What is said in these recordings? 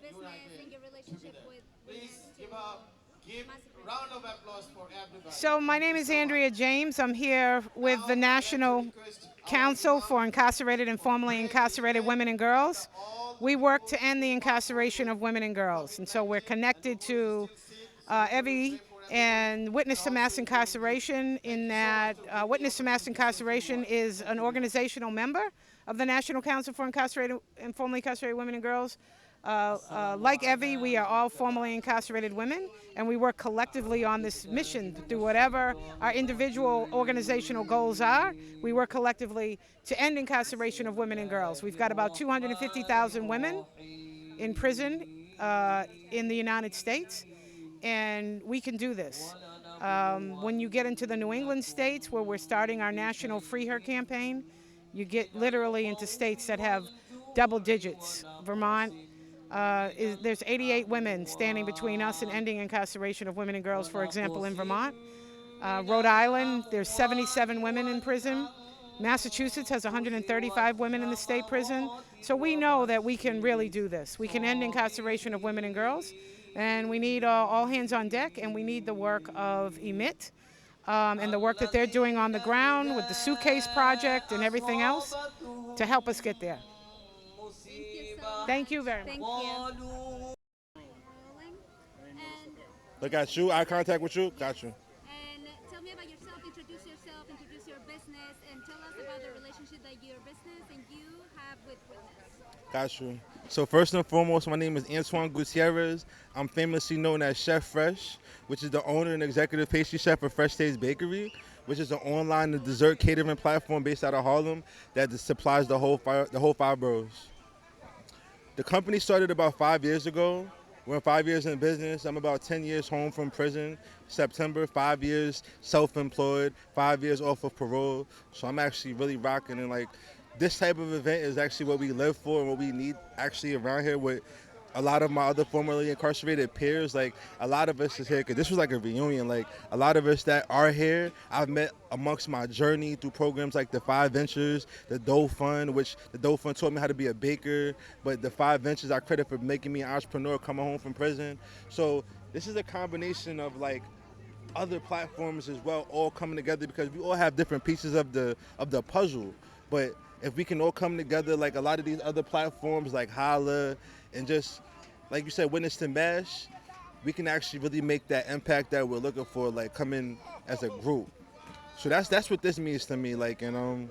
business and your relationship with women to Give massive round of applause for everybody. So my name is Andrea James. I'm here with Now the I'd like to National request our Council imam for Incarcerated and Formerly Incarcerated Women and Girls. all We the work people to end the incarceration of women and girls, and so we're connected to EVI and Witness to Mass Incarceration. In that, Witness to Mass Incarceration is an organizational member of the National Council for Incarcerated and Formerly Incarcerated Women and Girls. Like EVI, we are all formerly incarcerated women, and we work collectively on this mission to do whatever our individual organizational goals are. We work collectively to end incarceration of women and girls. We've got about 250,000 women in prison in the United States, and we can do this. When you get into the New England states, where we're starting our national Free Her campaign, you get literally into states that have double digits. Vermont, there's 88 women standing between us and ending incarceration of women and girls, for example, in Vermont. Rhode Island, there's 77 women in prison. Massachusetts has 135 women in the state prison. So we know that we can really do this. We can end incarceration of women and girls, and we need all hands on deck, and we need the work of EMIT and the work that they're doing on the ground with the Suitcase project and everything else to help us get there. Thank you so much. Thank you very much. Thank you. Rolling. And Look at you, eye contact with you, got you. and tell me about yourself, introduce your business, and tell us about the relationship that your business and you have with Witness. Got you. So first and foremost, my name is Antoine Gutierrez. I'm famously known as Chef Fresh, which is the owner and executive pastry chef of Fresh Taste Bakery, which is an online and dessert catering platform based out of Harlem that supplies the whole five boroughs. The company started about 5 years ago. We're 5 years in business. I'm about 10 years home from prison. September, 5 years self-employed, 5 years off of parole. So I'm actually really rocking, and like this type of event is actually what we live for and what we need actually around here with a lot of my other formerly incarcerated peers. Like a lot of us is here because this was like a reunion. Like a lot of us that are here, I've met amongst my journey through programs like the Five Ventures, the Dough Fund, which the Dough Fund taught me how to be a baker. But the Five Ventures I credit for making me an entrepreneur coming home from prison. So this is a combination of like other platforms as well, all coming together because we all have different pieces of the puzzle. But if we can all come together, like a lot of these other platforms like Holla and just like you said, Witness to Mash, we can actually really make that impact that we're looking for, like coming as a group. So that's what this means to me. Like, and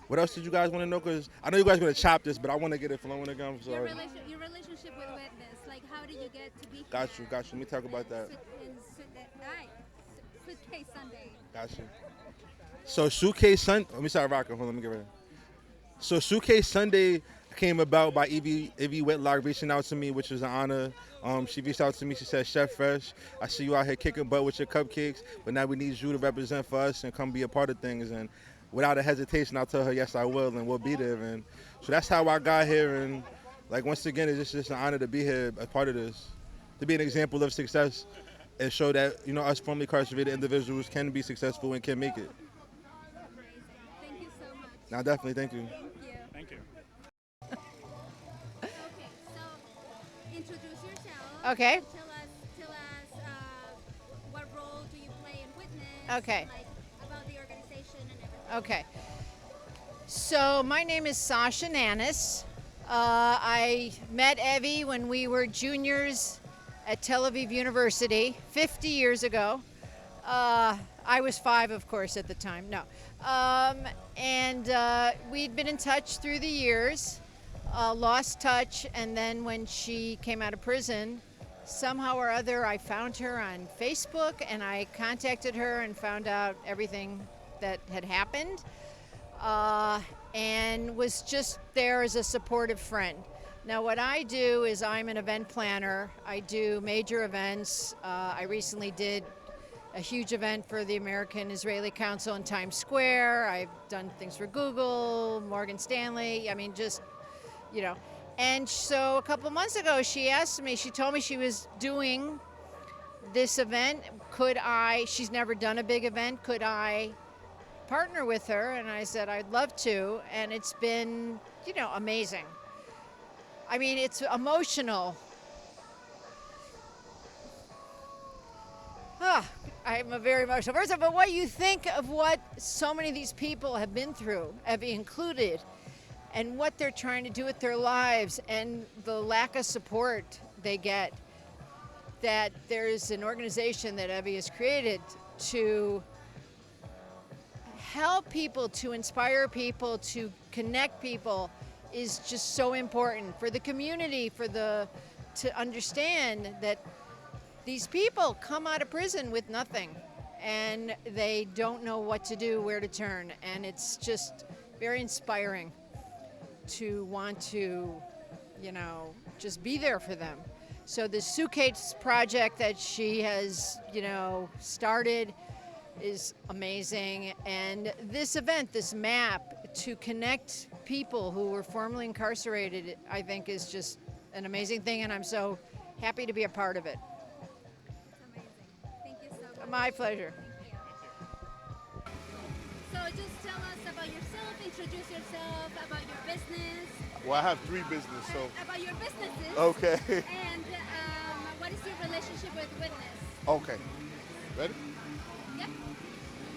what else did you guys want to know? Because I know you guys are gonna chop this, but I want to get it flowing again. I'm sorry. Your relationship with Witness, like how did you get to be here? Got you. Let me talk about that. Suitcase Sunday. Got you. So Suitcase Sunday. Let me start rocking. Hold on, let me get ready. So Suitcase Sunday came about by Evie Whitlock reaching out to me, which was an honor. She reached out to me. She said, "Chef Fresh, I see you out here kicking butt with your cupcakes, but now we need you to represent for us and come be a part of things." And without a hesitation, I'll tell her, "Yes, I will, and we'll be there." And so that's how I got here. And like once again, it's just an honor to be here as part of this, to be an example of success and show that us formerly incarcerated individuals can be successful and can make it. Thank you so much. Now, definitely, thank you. Thank you. Okay, so introduce yourself. Okay. Tell us what role do you play in Witness? Okay. Like about the organization and everything. Okay. So my name is Sasha Nanis. I met Evie when we were juniors at Tel Aviv University 50 years ago. I was 5, of course, at the time. No. And we'd been in touch through the years, lost touch, and then when she came out of prison, somehow or other I found her on Facebook and I contacted her and found out everything that had happened, and was just there as a supportive friend. Now what I do is I'm an event planner. I do major events. I recently did a huge event for the American Israeli Council in Times Square. I've done things for Google, Morgan Stanley, I mean just, And so a couple months ago she told me she was doing this event. She's never done a big event, could I partner with her? And I said I'd love to, and it's been, amazing. I mean, it's emotional. I'm a very emotional person, but what you think of what so many of these people have been through, Evie included, and what they're trying to do with their lives and the lack of support they get, that there's an organization that Evie has created to help people, to inspire people, to connect people is just so important for the community, to understand that these people come out of prison with nothing and they don't know what to do, where to turn, and it's just very inspiring to want to, just be there for them. So the Suitcase project that she has, started is amazing. And this event, this map to connect people who were formerly incarcerated, I think is just an amazing thing, and I'm so happy to be a part of it. It's amazing. Thank you so much. My pleasure. So just tell us about yourself, introduce yourself, about your business. Well, I have 3 businesses, so. About your businesses. Okay. And what is your relationship with Witness? Okay. Ready? Yep.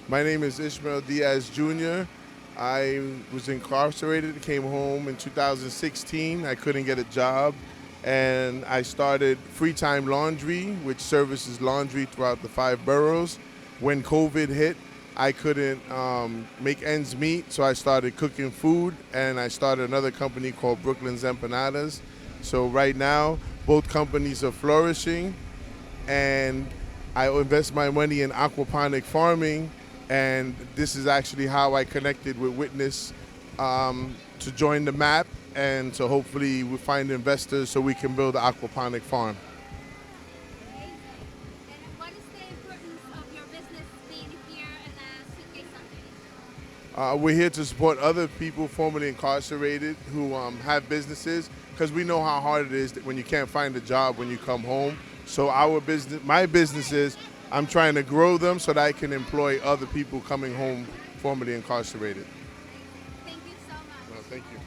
My name is Ishmael Diaz Jr. I was incarcerated, came home in 2016. I couldn't get a job, and I started Free Time Laundry, which services laundry throughout the 5 boroughs. When COVID hit, I couldn't make ends meet, so I started cooking food, and I started another company called Brooklyn's Empanadas. So right now, both companies are flourishing, and I invest my money in aquaponic farming, and this is actually how I connected with Witness to join the MAP, and so hopefully we find investors so we can build an aquaponic farm. Amazing. And what is the importance of your business being here at Suitcase Sunday? We're here to support other people formerly incarcerated who have businesses, because we know how hard it is when you can't find a job when you come home. So my businesses, I'm trying to grow them so that I can employ other people coming home formerly incarcerated. Thank you so much. Well, thank you.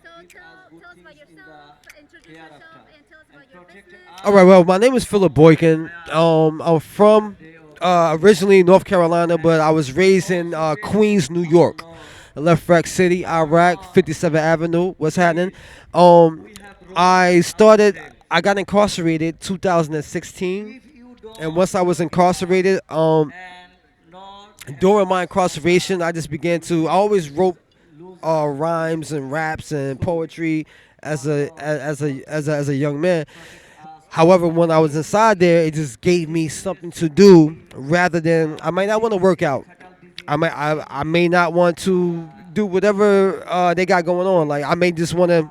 So tell us about yourself, introduce yourself, and tell us about your business. All right, well, my name is Philip Boykin. I'm from originally North Carolina, but I was raised in Queens, New York. I left Rack City, Iraq, 57th Avenue. What's happening? I got incarcerated 2016, and once I was incarcerated, during my incarceration, I always wrote rhymes and raps and poetry as a young man. However, when I was inside there, it just gave me something to do rather than I might not want to work out. I may not want to do whatever they got going on. Like I may just want to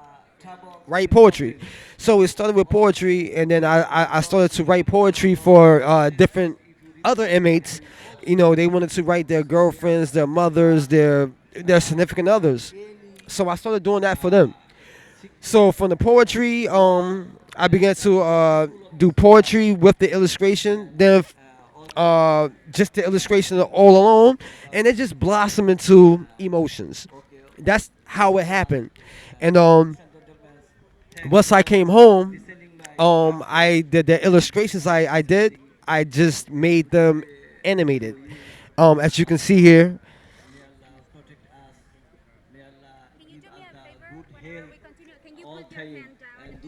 write poetry. So it started with poetry, and then I started to write poetry for different other inmates. They wanted to write their girlfriends, their mothers, their significant others. So I started doing that for them. So from the poetry, I began to do poetry with the illustration, then just the illustration all alone, and it just blossomed into emotions. That's how it happened. And once I came home, the illustrations I did, I just made them animated. As you can see here. Can you do me a favor whenever we continue? Can you put your hand down in the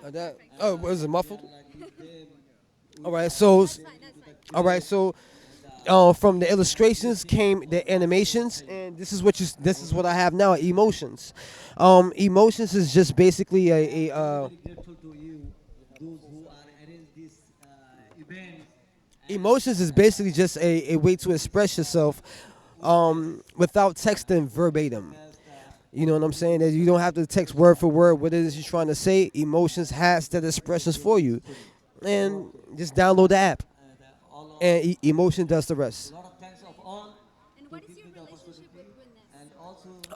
mic? There we go. Was it muffled? All right, so from the illustrations came the animations, and this is what I have now. Emotions. Emotions is just basically emotions is basically just a way to express yourself without texting verbatim. You know what I'm saying? That you don't have to text word for word what it is you're trying to say. Emotions has that expressions for you. And just download the app. And Emotion does the rest. And what is your relationship with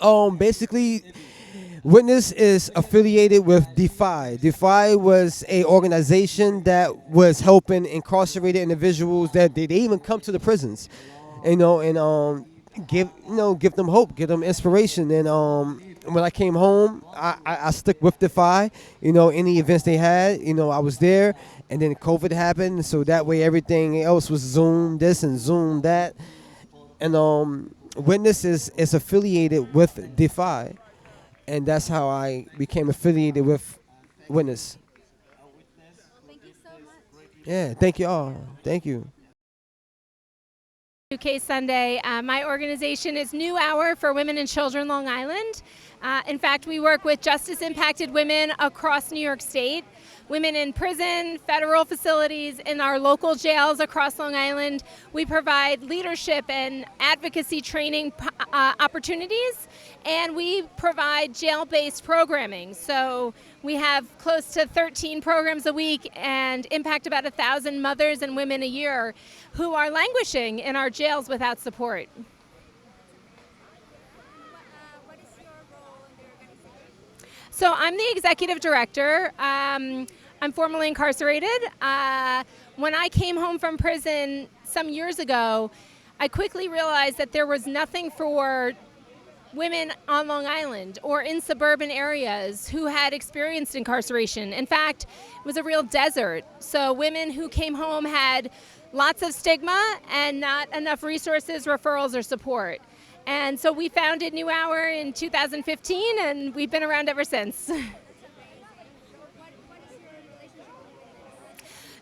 Witness? Basically, Witness is affiliated with Defy. Defy was a organization that was helping incarcerated individuals that they even come to the prisons, and give them hope, give them inspiration. And when I came home, I stuck with Defy. Any events they had, I was there. And then COVID happened, so that way everything else was Zoom this and Zoom that. And Witness is affiliated with Defy. And that's how I became affiliated with Witness. Thank you so much. Yeah, thank you all. Thank you. Suitcase Sunday. My organization is New Hour for Women and Children Long Island. In fact, we work with justice-impacted women across New York State, women in prison, federal facilities, in our local jails across Long Island. We provide leadership and advocacy training opportunities, and we provide jail-based programming. So we have close to 13 programs a week and impact about 1,000 mothers and women a year who are languishing in our jails without support. What is your role in the organization? So I'm the executive director. I'm formerly incarcerated. When I came home from prison some years ago, I quickly realized that there was nothing for women on Long Island or in suburban areas who had experienced incarceration. In fact, it was a real desert. So women who came home had lots of stigma and not enough resources, referrals, or support. And so we founded New Hour in 2015, and we've been around ever since.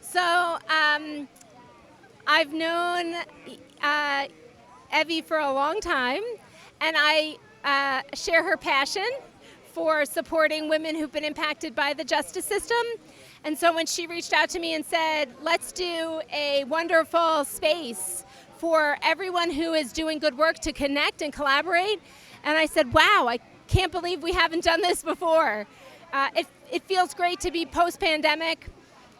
So I've known Evie for a long time, and I share her passion for supporting women who've been impacted by the justice system. And so when she reached out to me and said, let's do a wonderful space for everyone who is doing good work to connect and collaborate, and I said, wow, I can't believe we haven't done this before. It feels great to be post-pandemic,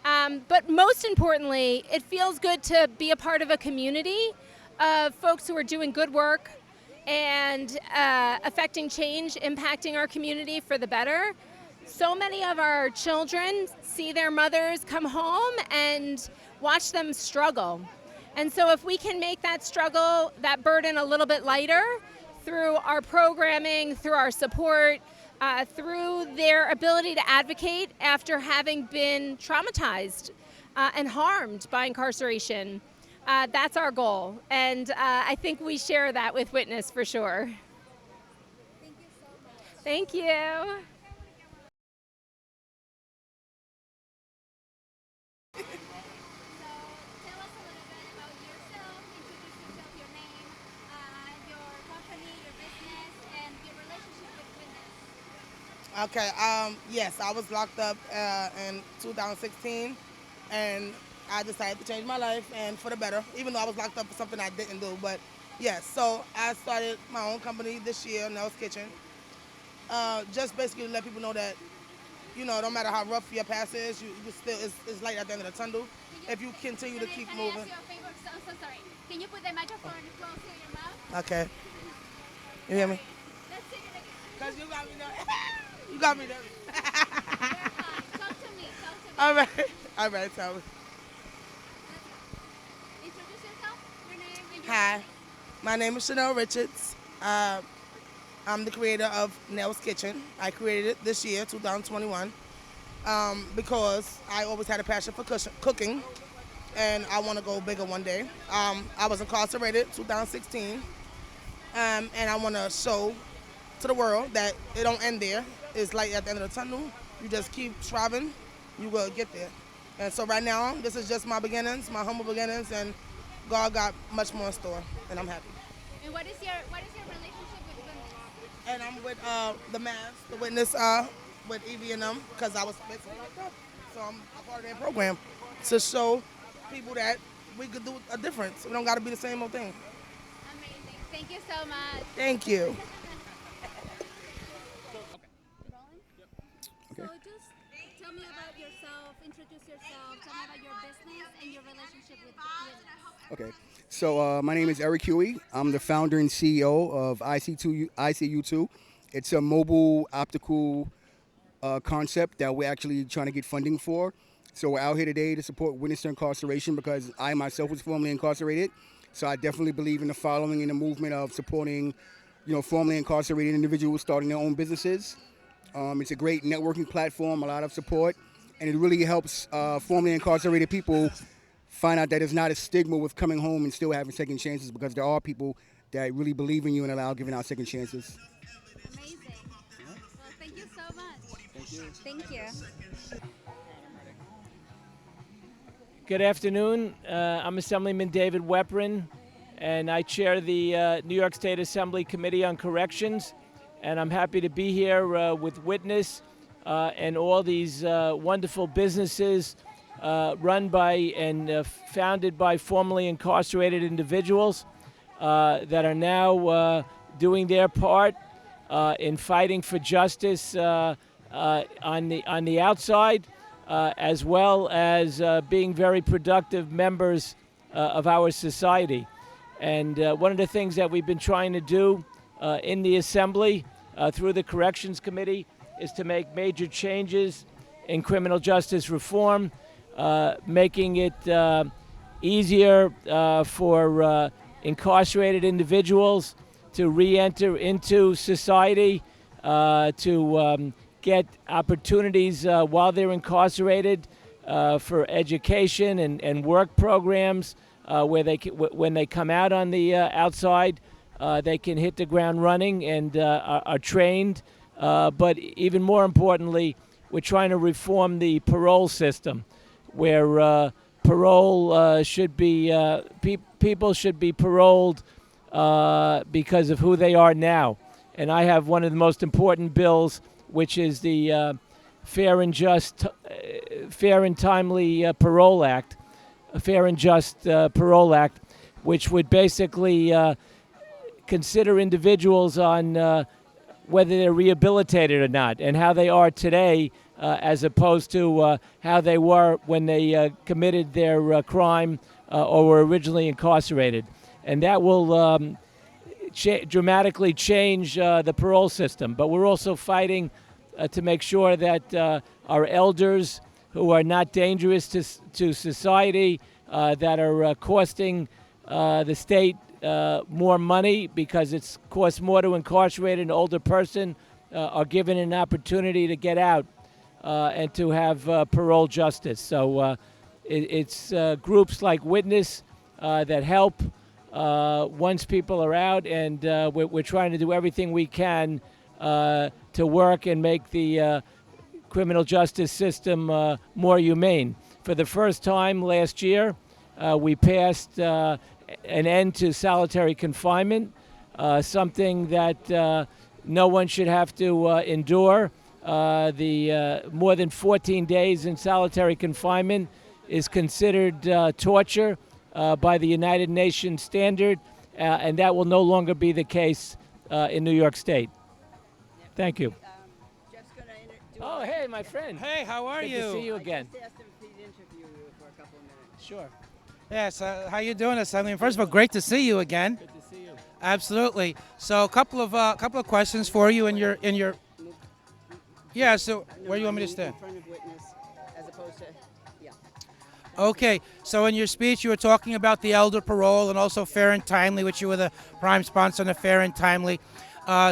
but most importantly, it feels good to be a part of a community of folks who are doing good work and affecting change, impacting our community for the better. So many of our children see their mothers come home and watch them struggle. And so if we can make that struggle, that burden a little bit lighter through our programming, through our support, through their ability to advocate after having been traumatized and harmed by incarceration, that's our goal. And I think we share that with Witness for sure. Thank you so much. Thank you. Tell us a little bit about yourself, introduce yourself, your name, your company, your business, and your relationship with Witness. Okay, yes, I was locked up in 2016, and I decided to change my life, and for the better, even though I was locked up for something I didn't do. But yes, so I started my own company this year, Nell's Kitchen, just basically to let people know that, no matter how rough your past is, you still it's light at the end of the tunnel if you continue to keep moving. Can I ask you a favor? So sorry. Can you put the microphone close to your mouth? Okay. You hear me? Let's sing it again. Cause you got me there. You got me there. You're fine. Talk to me. All right. All right, tell me. Introduce yourself, your name, and your Hi, business. my name is Chanel Richards. I'm the creator of Nell's Kitchen. I created it this year, 2021, because I always had a passion for cooking, and I want to go bigger one day. I was incarcerated 2016, and I want to show to the world that it don't end there. It's light at the end of the tunnel. You just keep striving, you will get there. And so right now, this is just my beginnings, my humble beginnings, and God got much more in store, and I'm happy. And what is your relationship with Witness? And I'm with the Mass, the Witness, with Evie and them, because I was basically locked up. So I'm a part of their program to show people that we could do a difference. We don't got to be the same old thing. Amazing. Thank you so much. Thank you. So just tell me about yourself, introduce yourself, tell me about your business and your relationship with Witness. Okay, so my name is Eric Huey. I'm the founder and CEO of ICU2. It's a mobile optical concept that we're actually trying to get funding for. So we're out here today to support witness to incarceration because I myself was formerly incarcerated. So I definitely believe in the following in the movement of supporting, formerly incarcerated individuals starting their own businesses. It's a great networking platform, a lot of support, and it really helps formerly incarcerated people find out that there's not a stigma with coming home and still having second chances, because there are people that really believe in you and allow giving out second chances. Amazing. Well, thank you so much. Thank you. Good afternoon. I'm Assemblyman David Weprin, and I chair the New York State Assembly Committee on Corrections. And I'm happy to be here with Witness and all these wonderful businesses run by and founded by formerly incarcerated individuals that are now doing their part in fighting for justice on the outside, as well as being very productive members of our society. And one of the things that we've been trying to do in the Assembly through the Corrections Committee is to make major changes in criminal justice reform, making it easier for incarcerated individuals to re-enter into society, to get opportunities while they're incarcerated for education and work programs, where when they come out on the outside, they can hit the ground running and are trained. But even more importantly, we're trying to reform the parole system, where parole should be, people should be paroled because of who they are now. And I have one of the most important bills, which is the Fair and Timely Parole Act, a Fair and Just Parole Act, which would basically consider individuals on whether they're rehabilitated or not, and how they are today as opposed to how they were when they committed their crime or were originally incarcerated. And that will dramatically change the parole system. But we're also fighting to make sure that our elders who are not dangerous to society, that are costing the state more money because it costs more to incarcerate an older person, are given an opportunity to get out and to have parole justice. So it's groups like Witness that help once people are out, and we're trying to do everything we can to work and make the criminal justice system more humane. For the first time last year, we passed an end to solitary confinement, something that no one should have to endure. The more than 14 days in solitary confinement is considered torture by the United Nations standard, and that will no longer be the case in New York State. Thank you. Oh, hey, my friend. Hey, how are you? Good to see you again. I just asked him if he'd interview you for a couple of minutes. Sure. Yes, how you doing this? I mean, first of all, great to see you again. Good to see you. Absolutely. So, a couple of questions for you in your. Yeah. So, where do you want me to stand? In front of Witness, as opposed to, yeah. Okay. So, in your speech, you were talking about the elder parole and also Fair and Timely, which you were the prime sponsor on the Fair and Timely.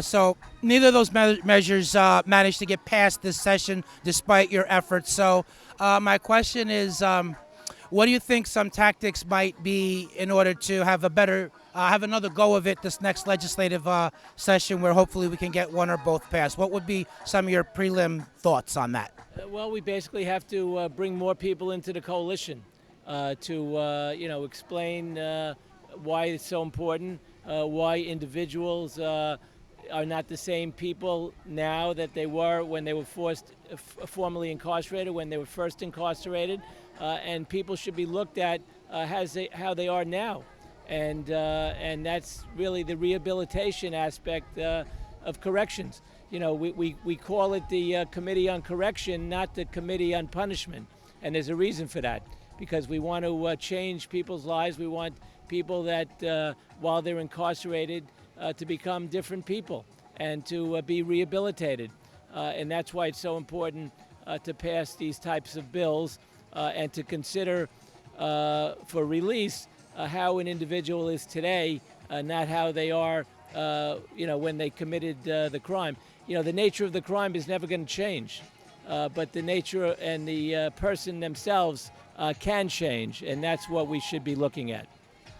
So neither of those measures managed to get passed this session, despite your efforts. So my question is, what do you think some tactics might be in order to have a better, have another go of it this next legislative session, where hopefully we can get one or both passed? What would be some of your prelim thoughts on that? Well, we basically have to bring more people into the coalition to explain why it's so important, why individuals are not the same people now that they were when they were formerly incarcerated, when they were first incarcerated, and people should be looked at how they are now, and that's really the rehabilitation aspect of corrections. You know, we call it the Committee on Correction, not the Committee on Punishment, and there's a reason for that, because we want to change people's lives. We want people that while they're incarcerated to become different people. and to be rehabilitated. And that's why it's so important to pass these types of bills and to consider for release how an individual is today, not how they are, when they committed the crime. The nature of the crime is never going to change, but the nature and the person themselves can change, and that's what we should be looking at.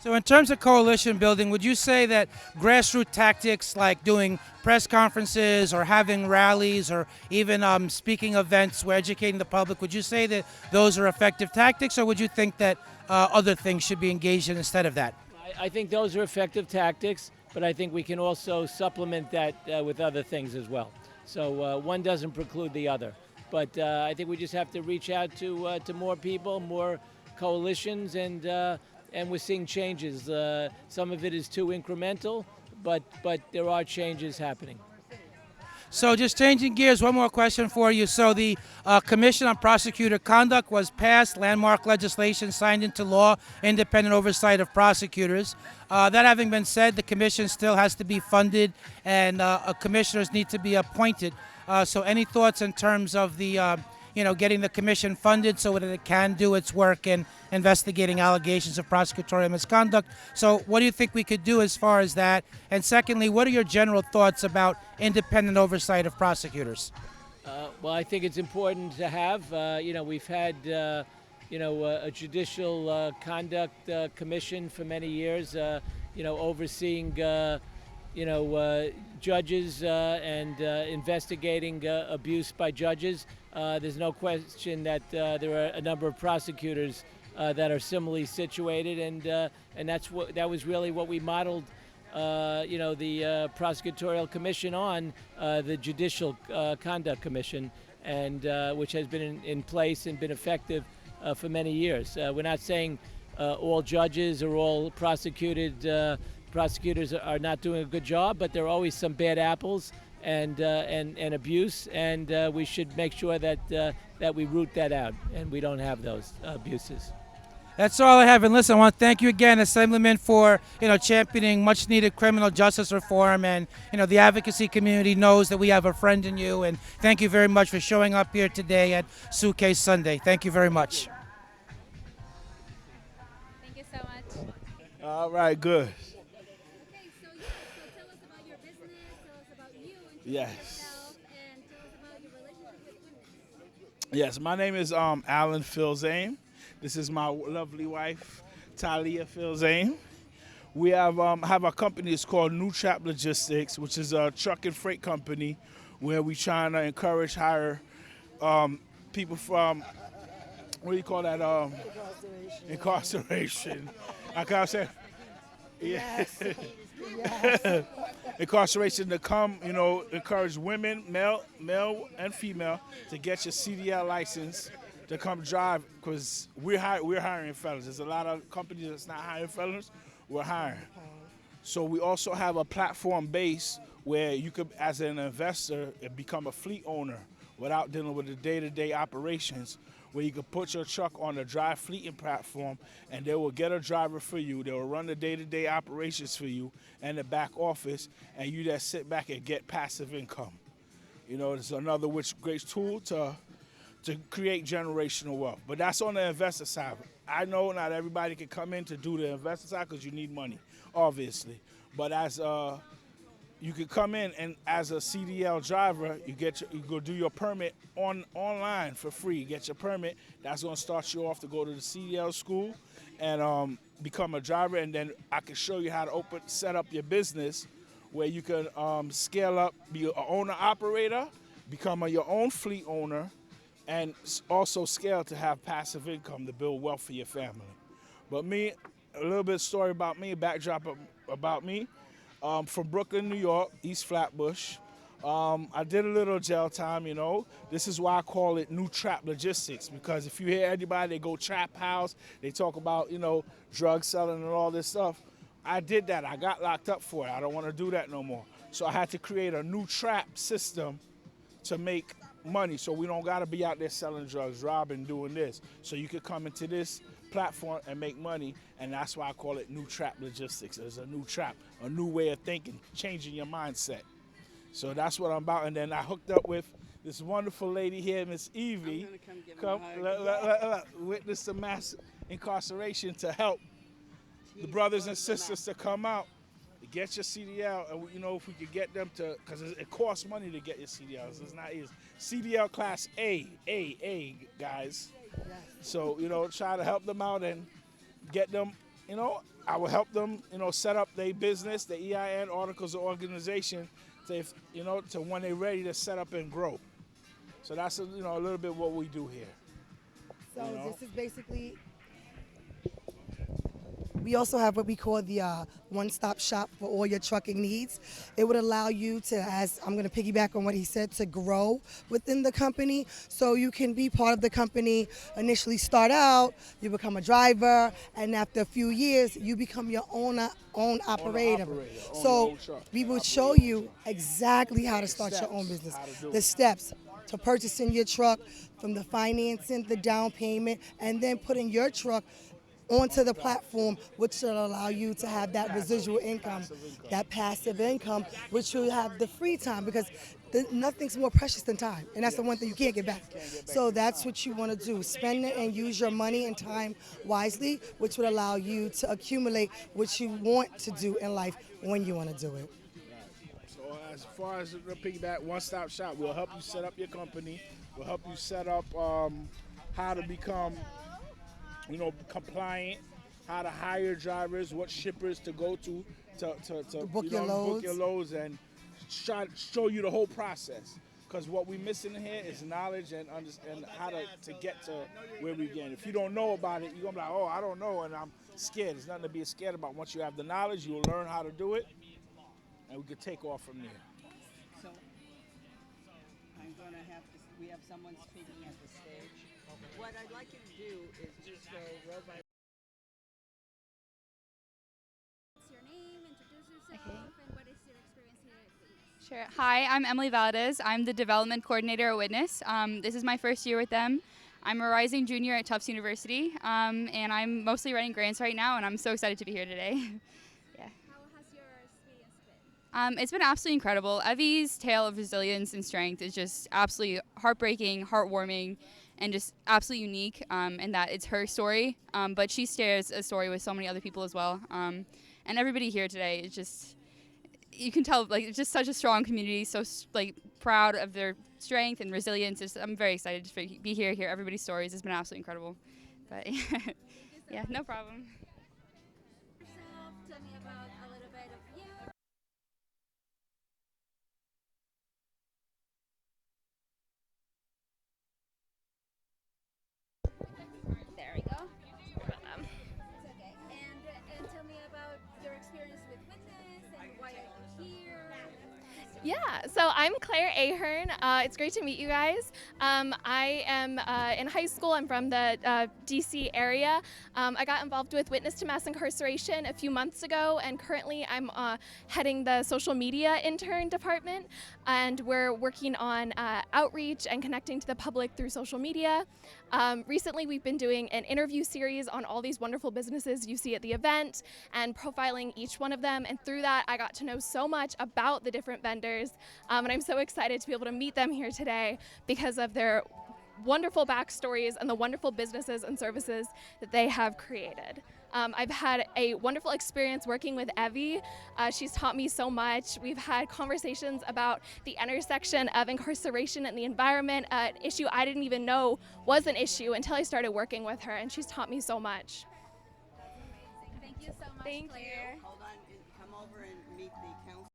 So in terms of coalition building, would you say that grassroots tactics like doing press conferences or having rallies or even speaking events where educating the public, would you say that those are effective tactics, or would you think that other things should be engaged in instead of that? I think those are effective tactics, but I think we can also supplement that with other things as well. So one doesn't preclude the other. But I think we just have to reach out to more people, more coalitions, and we're seeing changes. Some of it is too incremental, but there are changes happening. So just changing gears, one more question for you. So the Commission on Prosecutor Conduct was passed, landmark legislation signed into law, independent oversight of prosecutors. That having been said, the commission still has to be funded and commissioners need to be appointed. So any thoughts in terms of the getting the commission funded so that it can do its work in investigating allegations of prosecutorial misconduct? So what do you think we could do as far as that? And secondly, what are your general thoughts about independent oversight of prosecutors? Well, I think it's important to have. We've had, a judicial conduct commission for many years, overseeing, judges and investigating abuse by judges. There's no question that there are a number of prosecutors that are similarly situated, and that was really what we modeled, the prosecutorial commission on, the judicial conduct commission, and which has been in place and been effective for many years. We're not saying all judges or all prosecutors are not doing a good job, but there are always some bad apples and abuse, and we should make sure that we root that out and we don't have those abuses. That's all I have. And listen, I want to thank you again, Assemblyman, for championing much-needed criminal justice reform. And the advocacy community knows that we have a friend in you. And thank you very much for showing up here today at Suitcase Sunday. Thank you very much. Thank you so much. All right, good. Okay, so tell us about your business, tell us about you, introduce Yes. yourself, and tell us about your relationship with women. Yes, my name is Alan Filzane. This is my lovely wife, Talia Filzane. We have a company. It's called New Trap Logistics, which is a truck and freight company where we trying to hire people from, what do you call that? Incarceration. I can't say. Yes. Incarceration to come, encourage women, male and female, to get your CDL license to come drive, because we're hiring felons. There's a lot of companies that's not hiring felons. We're hiring. So we also have a platform base where you could, as an investor, become a fleet owner without dealing with the day-to-day operations, where you could put your truck on the dry fleeting platform and they will get a driver for you. They will run the day-to-day operations for you and the back office, and you just sit back and get passive income. It's another great tool to create generational wealth. But that's on the investor side. I know not everybody can come in to do the investor side because you need money, obviously. But as you can come in and as a CDL driver, you go do your permit online for free. Get your permit. That's going to start you off to go to the CDL school and become a driver. And then I can show you how to set up your business where you can scale up, be an owner-operator, become your own fleet owner, and also scale to have passive income to build wealth for your family. But me, a little bit of story about me, backdrop about me. From Brooklyn, New York, East Flatbush. I did a little jail time, This is why I call it New Trap Logistics, because if you hear anybody, they go trap house, they talk about, drug selling and all this stuff. I did that. I got locked up for it. I don't want to do that no more. So I had to create a new trap system to make money, so we don't got to be out there selling drugs, robbing, doing this. So you could come into this platform and make money, and that's why I call it New Trap Logistics. There's a new trap, a new way of thinking, changing your mindset. So that's what I'm about. And then I hooked up with this wonderful lady here, Miss Evie. Come, witness the mass incarceration to help the brothers and sisters to come out, to get your CDL, and you know, if we could get them to, because it costs money to get your CDLs. It's not easy. CDL class A, guys. So, you know, try to help them out and get them, you know, I will help them, you know, set up their business, the EIN, articles of organization, to, you know, to when they're ready to set up and grow. So that's, you know, a little bit what we do here. So you know? this is basically, we also have what we call the one-stop shop for all your trucking needs. It would allow you to, as I'm going to piggyback on what he said, to grow within the company. So you can be part of the company, initially start out, you become a driver, and after a few years, you become your own operator. So we will show you exactly how to start your own business, the steps to purchasing your truck, from the financing, the down payment, and then putting your truck onto the platform, which will allow you to have that residual income, that passive income, which will have the free time, because nothing's more precious than time, and that's the one thing you can't get back. So that's what you want to do, spend it and use your money and time wisely, which would allow you to accumulate what you want to do in life when you want to do it. So as far as the piggyback one-stop shop, we'll help you set up your company, we'll help you set up how to become, you know, compliant, how to hire drivers, what shippers to go to book you your know, loads. book your loads, and try to show you the whole process. Because what we're missing here is knowledge and how to get to where we get. If you don't know about it, you're going to be like, oh, I don't know, and I'm scared. There's nothing to be scared about. Once you have the knowledge, you'll learn how to do it, and we can take off from there. So I'm going to have to, we have someone speaking at the stage. What I'd like you to do is just go row by. What's your name? Introduce yourself, and what is your experience here at Witness? Sure. Hi, I'm Emily Valdez. I'm the development coordinator at Witness. This is my first year with them. I'm a rising junior at Tufts University, and I'm mostly writing grants right now, and I'm so excited to be here today. Yeah. How has your experience been? It's been absolutely incredible. Evie's tale of resilience and strength is just absolutely heartbreaking, heartwarming, and just absolutely unique, in that it's her story, but she shares a story with so many other people as well. And everybody here today is just, you can tell, like, it's just such a strong community, so like proud of their strength and resilience. I'm very excited to be here, hear everybody's stories. It's been absolutely incredible. But yeah, no problem. Yourself, tell me about a little bit of you. There we go. It's okay. And tell me about your experience with Witness and why are you here? Yeah, so I'm Claire Ahern. It's great to meet you guys. I am in high school. I'm from the DC area. I got involved with Witness to Mass Incarceration a few months ago, and currently I'm heading the social media intern department, and we're working on outreach and connecting to the public through social media. Recently we've been doing an interview series on all these wonderful businesses you see at the event and profiling each one of them, and through that I got to know so much about the different vendors, and I'm so excited to be able to meet them here today because of their wonderful backstories and the wonderful businesses and services that they have created. I've had a wonderful experience working with Evie. She's taught me so much. We've had conversations about the intersection of incarceration and the environment, an issue I didn't even know was an issue until I started working with her, and she's taught me so much. That's amazing. Thank you so much, Thank Claire. Hold on, come over and meet the council.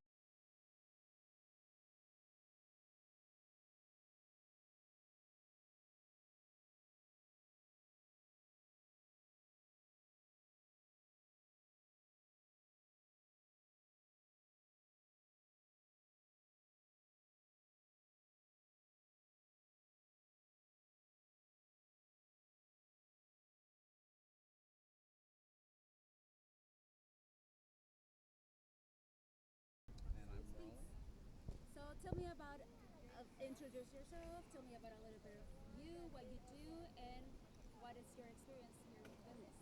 So tell me about, introduce yourself, tell me about a little bit of you, what you do, and what is your experience here with Witness?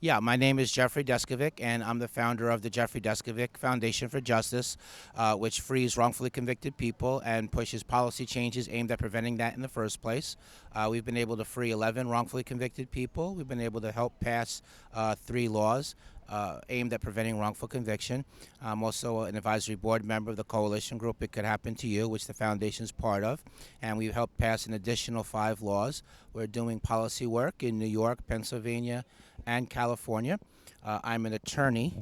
Yeah, my name is Jeffrey Deskovic, and I'm the founder of the Jeffrey Deskovic Foundation for Justice, which frees wrongfully convicted people and pushes policy changes aimed at preventing that in the first place. We've been able to free 11 wrongfully convicted people. We've been able to help pass 3 laws aimed at preventing wrongful conviction. I'm also an advisory board member of the coalition group It Could Happen to You, which the foundation is part of, and we've helped pass an additional 5 laws. We're doing policy work in New York, Pennsylvania, and California. I'm an attorney,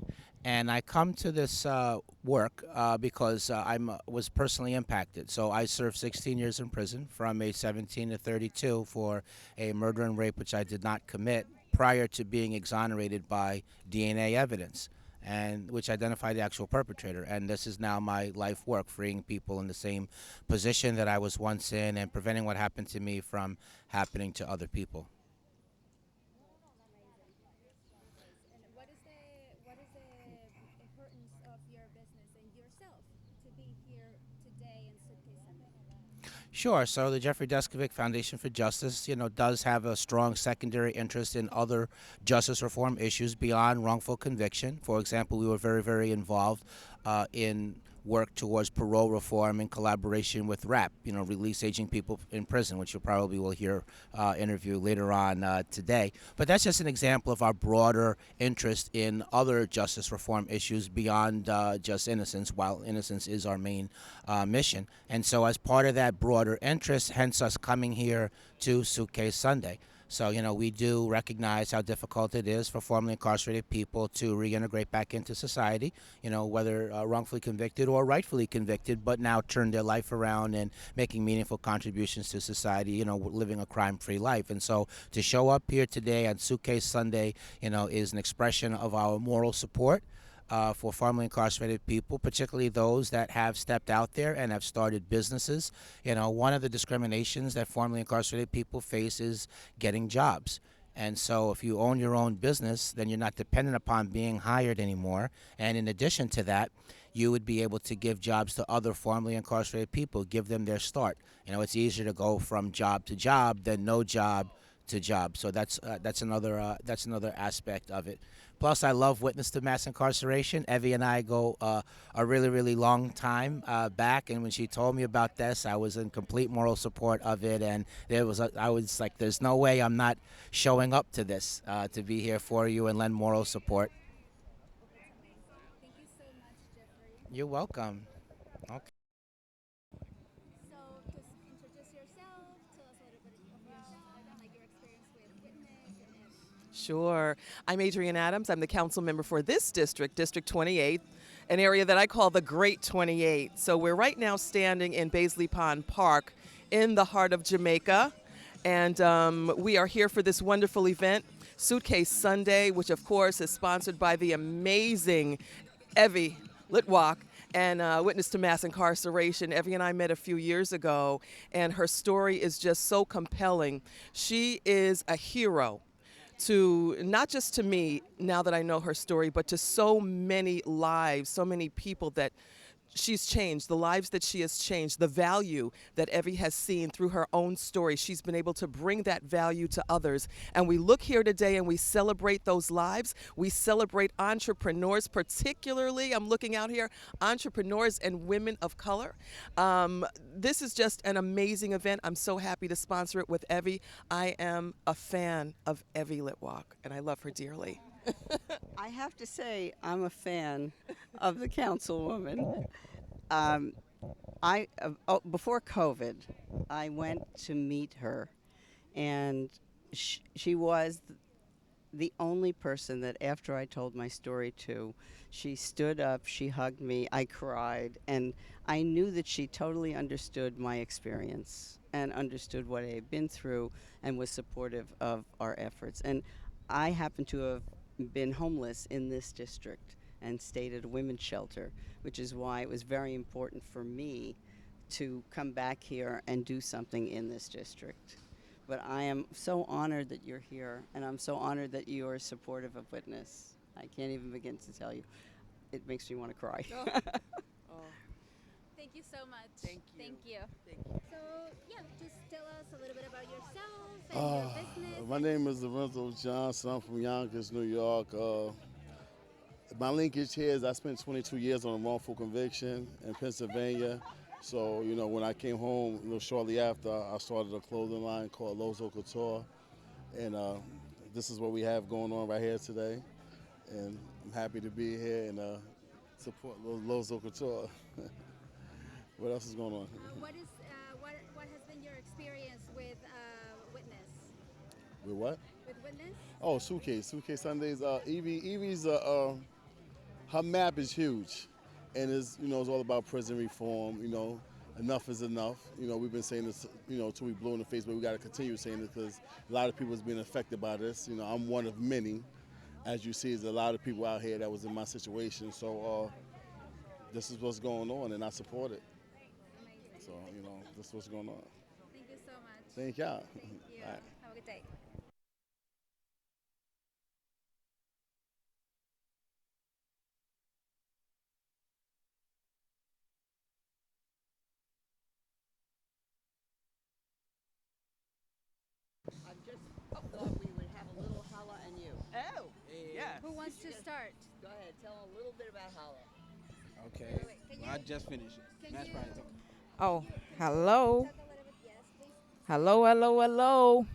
and I come to this work because I was personally impacted. So I served 16 years in prison from age 17 to 32 for a murder and rape which I did not commit prior to being exonerated by DNA evidence, and which identified the actual perpetrator. And this is now my life work, freeing people in the same position that I was once in and preventing what happened to me from happening to other people. And what is the importance of your business and yourself to be here today in Suitcase Sunday? Sure. So the Jeffrey Deskovic Foundation for Justice, does have a strong secondary interest in other justice reform issues beyond wrongful conviction. For example, we were very, very involved in work towards parole reform in collaboration with RAP, release aging people in prison, which you probably will hear interview later on today. But that's just an example of our broader interest in other justice reform issues beyond just innocence, while innocence is our main mission. And so as part of that broader interest, hence us coming here to Suitcase Sunday. So, we do recognize how difficult it is for formerly incarcerated people to reintegrate back into society, whether wrongfully convicted or rightfully convicted, but now turn their life around and making meaningful contributions to society, living a crime-free life. And so to show up here today on Suitcase Sunday, is an expression of our moral support for formerly incarcerated people, particularly those that have stepped out there and have started businesses. One of the discriminations that formerly incarcerated people face is getting jobs. And so if you own your own business, then you're not dependent upon being hired anymore. And in addition to that, you would be able to give jobs to other formerly incarcerated people, give them their start. It's easier to go from job to job than no job to job. So that's another aspect of it. Plus, I love Witness to Mass Incarceration. Evie and I go a really, really long time back, and when she told me about this, I was in complete moral support of it, and I was like, there's no way I'm not showing up to this, to be here for you and lend moral support. Thank you so much, Jeffrey. You're welcome. Okay. So, just introduce yourself, tell us a little bit of yourself and like your experience with Witness and Sure. I'm Adrienne Adams. I'm the council member for this district, District 28, an area that I call the Great 28. So we're right now standing in Baisley Pond Park in the heart of Jamaica. And we are here for this wonderful event, Suitcase Sunday, which of course is sponsored by the amazing Evie Litwack and Witness to Mass Incarceration. Evie and I met a few years ago, and her story is just so compelling. She is a hero to not just to me, now that I know her story, but to so many lives, so many people that she's changed, the lives that she has changed, the value that Evie has seen through her own story. She's been able to bring that value to others. And we look here today and we celebrate those lives. We celebrate entrepreneurs, particularly, I'm looking out here, entrepreneurs and women of color. This is just an amazing event. I'm so happy to sponsor it with Evie. I am a fan of Evie Litwack, and I love her dearly. I have to say, I'm a fan of the councilwoman. Before COVID, I went to meet her, and she was the only person that after I told my story to, she stood up, she hugged me, I cried, and I knew that she totally understood my experience and understood what I had been through and was supportive of our efforts. And I happen to have been homeless in this district and stayed at a women's shelter, which is why it was very important for me to come back here and do something in this district. But I am so honored that you're here, and I'm so honored that you are supportive of Witness. I can't even begin to tell you. It makes me want to cry. Thank Thank you so much. Thank you. Thank you. Thank you. So, yeah, just tell us a little bit about yourself and your business. My name is Lorenzo Johnson. I'm from Yonkers, New York. My linkage here is I spent 22 years on a wrongful conviction in Pennsylvania. So, when I came home, shortly after, I started a clothing line called Lorenzo Couture. And this is what we have going on right here today. And I'm happy to be here and support Lorenzo Couture. What else is going on? What has been your experience with Witness? With what? With Witness? Oh, Suitcase Sundays. Evie's her map is huge, and it's all about prison reform. Enough is enough. We've been saying this till we blow in the face, but we got to continue saying this because a lot of people is being affected by this. I'm one of many. As you see, there's a lot of people out here that was in my situation. So this is what's going on, and I support it. So this is what's going on. Thank you so much. Thank y'all. Thank you. All right. Have a good day. I just thought we would have a little holla and you. Oh, yeah. Who wants to start? Go ahead, tell them a little bit about holla. Okay. Well, I just finished it. That's probably talking. Oh, hello. Hello.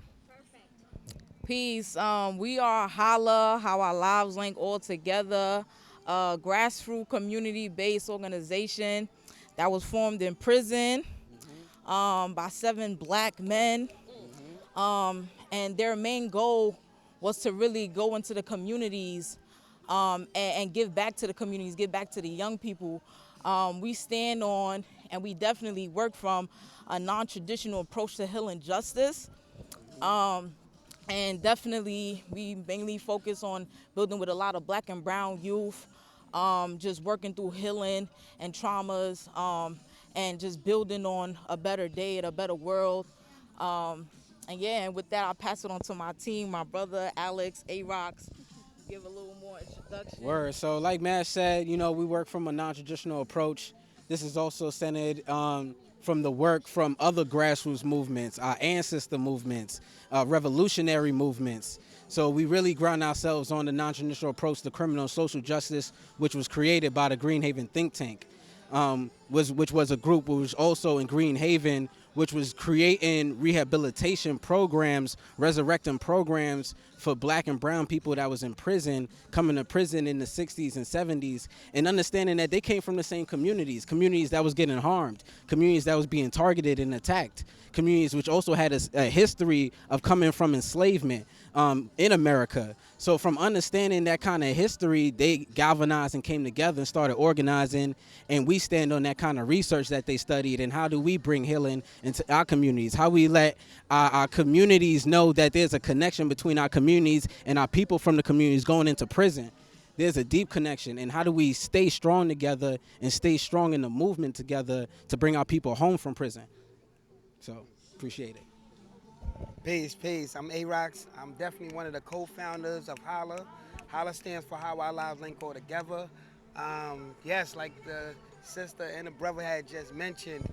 Peace. We are Holla, How Our Lives Link All Together, a grassroots community-based organization that was formed in prison by 7 black men. And their main goal was to really go into the communities and give back to the communities, give back to the young people. We stand on and we definitely work from a non-traditional approach to healing justice. And definitely we mainly focus on building with a lot of black and brown youth, just working through healing and traumas, and just building on a better day and a better world. And with that, I'll pass it on to my team, my brother, Alex, A-Rocks, give a little more introduction. Word. So like Mash said, we work from a non-traditional approach. This is also centered from the work from other grassroots movements, our ancestor movements, revolutionary movements. So we really ground ourselves on the non-traditional approach to criminal and social justice, which was created by the Greenhaven think tank, which was a group which was also in Greenhaven, which was creating rehabilitation programs, resurrecting programs for black and brown people that was in prison, coming to prison in the 60s and 70s, and understanding that they came from the same communities that was getting harmed, communities that was being targeted and attacked, communities which also had a history of coming from enslavement in America. So from understanding that kind of history, they galvanized and came together and started organizing, and we stand on that kind of research that they studied, and how do we bring healing into our communities, how we let our communities know that there's a connection between our communities and our people from the communities going into prison. There's a deep connection, and how do we stay strong together and stay strong in the movement together to bring our people home from prison. So, appreciate it. Peace. I'm A-Rocks. I'm definitely one of the co-founders of Holla. Holla stands for How Our Lives Link All Together. Yes, like the sister and the brother had just mentioned,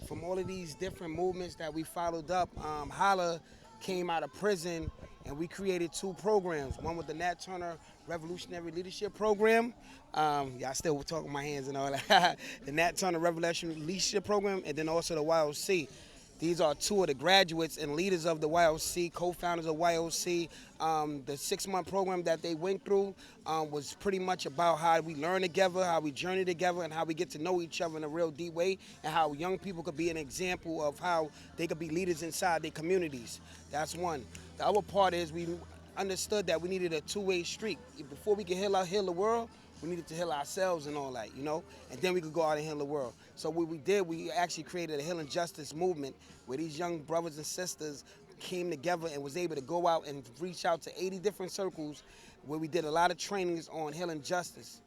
from all of these different movements that we followed up, Holla came out of prison and we created 2 programs. One with the Nat Turner Revolutionary Leadership Program. Y'all still talking my hands and all that. The Nat Turner Revolutionary Leadership Program, and then also the YOC. These are 2 of the graduates and leaders of the YOC, co-founders of YOC. The 6-month program that they went through was pretty much about how we learn together, how we journey together, and how we get to know each other in a real deep way, and how young people could be an example of how they could be leaders inside their communities. That's one. The other part is we understood that we needed a 2-way street. Before we could heal the world, we needed to heal ourselves and all that, and then we could go out and heal the world. So what we did, we actually created a healing justice movement where these young brothers and sisters came together and was able to go out and reach out to 80 different circles where we did a lot of trainings on healing justice,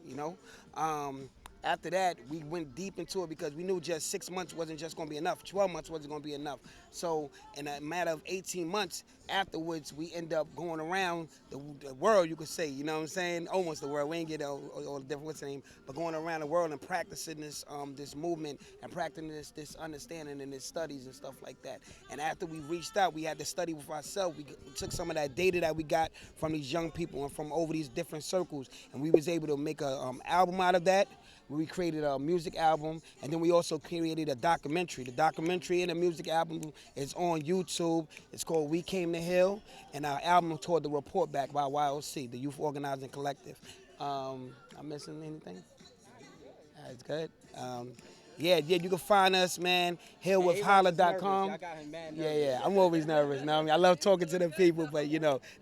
After that, we went deep into it because we knew just 6 months wasn't just going to be enough. 12 months wasn't going to be enough. So in a matter of 18 months afterwards, we end up going around the world, you could say, you know what I'm saying? Almost the world. We ain't get all the different, what's the name? But going around the world and practicing this movement and practicing this understanding and this studies and stuff like that. And after we reached out, we had to study with ourselves. We took some of that data that we got from these young people and from over these different circles, and we was able to make an album out of that. We created a music album, and then we also created a documentary. The documentary and the music album is on YouTube. It's called We Came to Heal, and our album toward the Report Back by YOC, the Youth Organizing Collective. I'm missing anything? That's good. Yeah, you can find us, man, healwithholla.com. Yeah, I'm always nervous. Know what I mean? I love talking to the people, but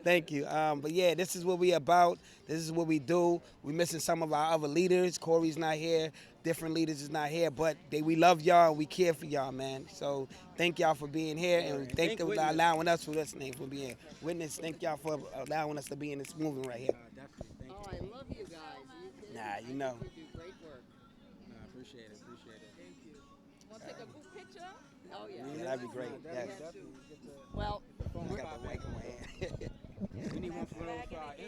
thank you. But yeah, this is what we about. This is what we do. We missing some of our other leaders. Corey's not here. Different leaders is not here, but we love y'all and we care for y'all, man. So thank y'all for being here, and thank you for allowing us for being here. Witness, thank y'all for allowing us to be in this movement right here. Oh, I love you guys. Nah, you know. You do great work. No, I appreciate it. Thank you. Want to take a group picture? Oh, yeah. Yeah, that'd be great. Yes. Well, I got the mic in my hand. we need one for those Instagram.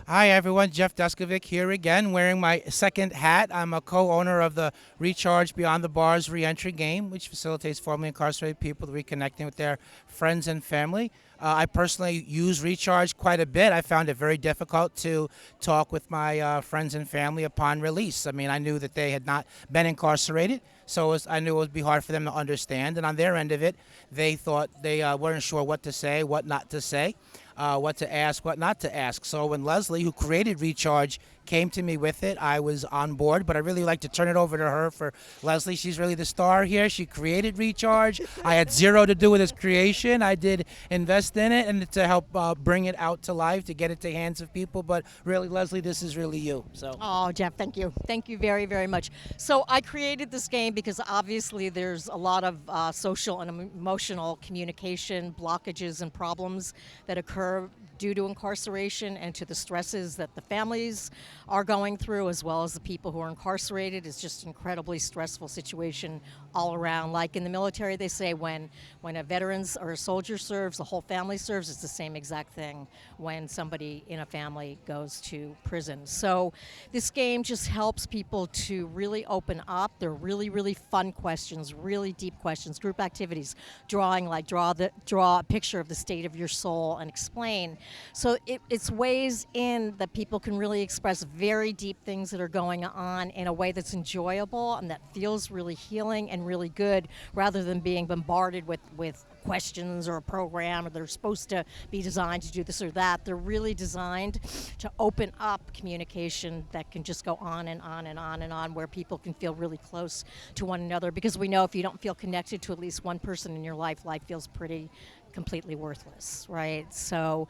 Hi everyone, Jeff Deskovic here again, wearing my second hat. I'm a co-owner of the Recharge Beyond the Bars reentry game, which facilitates formerly incarcerated people reconnecting with their friends and family. I personally use Recharge quite a bit. I found it very difficult to talk with my friends and family upon release. I mean, I knew that they had not been incarcerated, so I knew it would be hard for them to understand. And on their end of it, they thought they weren't sure what to say, what not to say. What to ask, what not to ask. So when Leslie, who created Recharge, came to me with it, I was on board, but I really like to turn it over to her for Leslie. She's really the star here. She created Recharge. I had zero to do with its creation. I did invest in it and to help bring it out to life, to get it to hands of people, but really, Leslie, this is really you. So. Oh, Jeff, thank you. Thank you very, very much. So I created this game because obviously there's a lot of social and emotional communication blockages and problems that occur due to incarceration and to the stresses that the families are going through, as well as the people who are incarcerated. It's just an incredibly stressful situation all around. Like in the military, they say when a veteran or a soldier serves, the whole family serves. It's the same exact thing when somebody in a family goes to prison. So this game just helps people to really open up. They're really, really fun questions, really deep questions, group activities, drawing, like draw a picture of the state of your soul and explain. So it's ways in that people can really express very deep things that are going on in a way that's enjoyable and that feels really healing and really good, rather than being bombarded with questions or a program, or they're supposed to be designed to do this or that. They're really designed to open up communication that can just go on and on and on and on, where people can feel really close to one another, because we know if you don't feel connected to at least one person in your life, life feels pretty completely worthless, right? So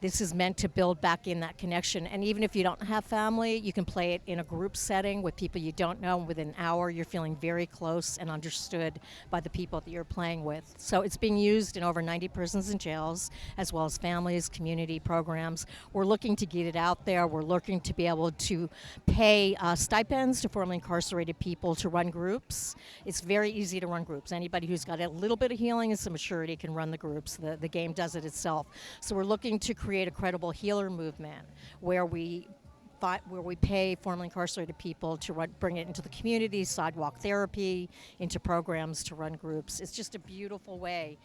this is meant to build back in that connection. And even if you don't have family, you can play it in a group setting with people you don't know, and within an hour you're feeling very close and understood by the people that you're playing with. So it's being used in over 90 prisons and jails, as well as families, community programs. We're looking to get it out there. We're looking to be able to pay stipends to formerly incarcerated people to run groups. It's very easy to run groups. Anybody who's got a little bit of healing and some maturity can run the groups. The game does it itself. So we're looking to create a credible healer movement where we pay formerly incarcerated people to bring it into the community, sidewalk therapy, into programs to run groups. It's just a beautiful way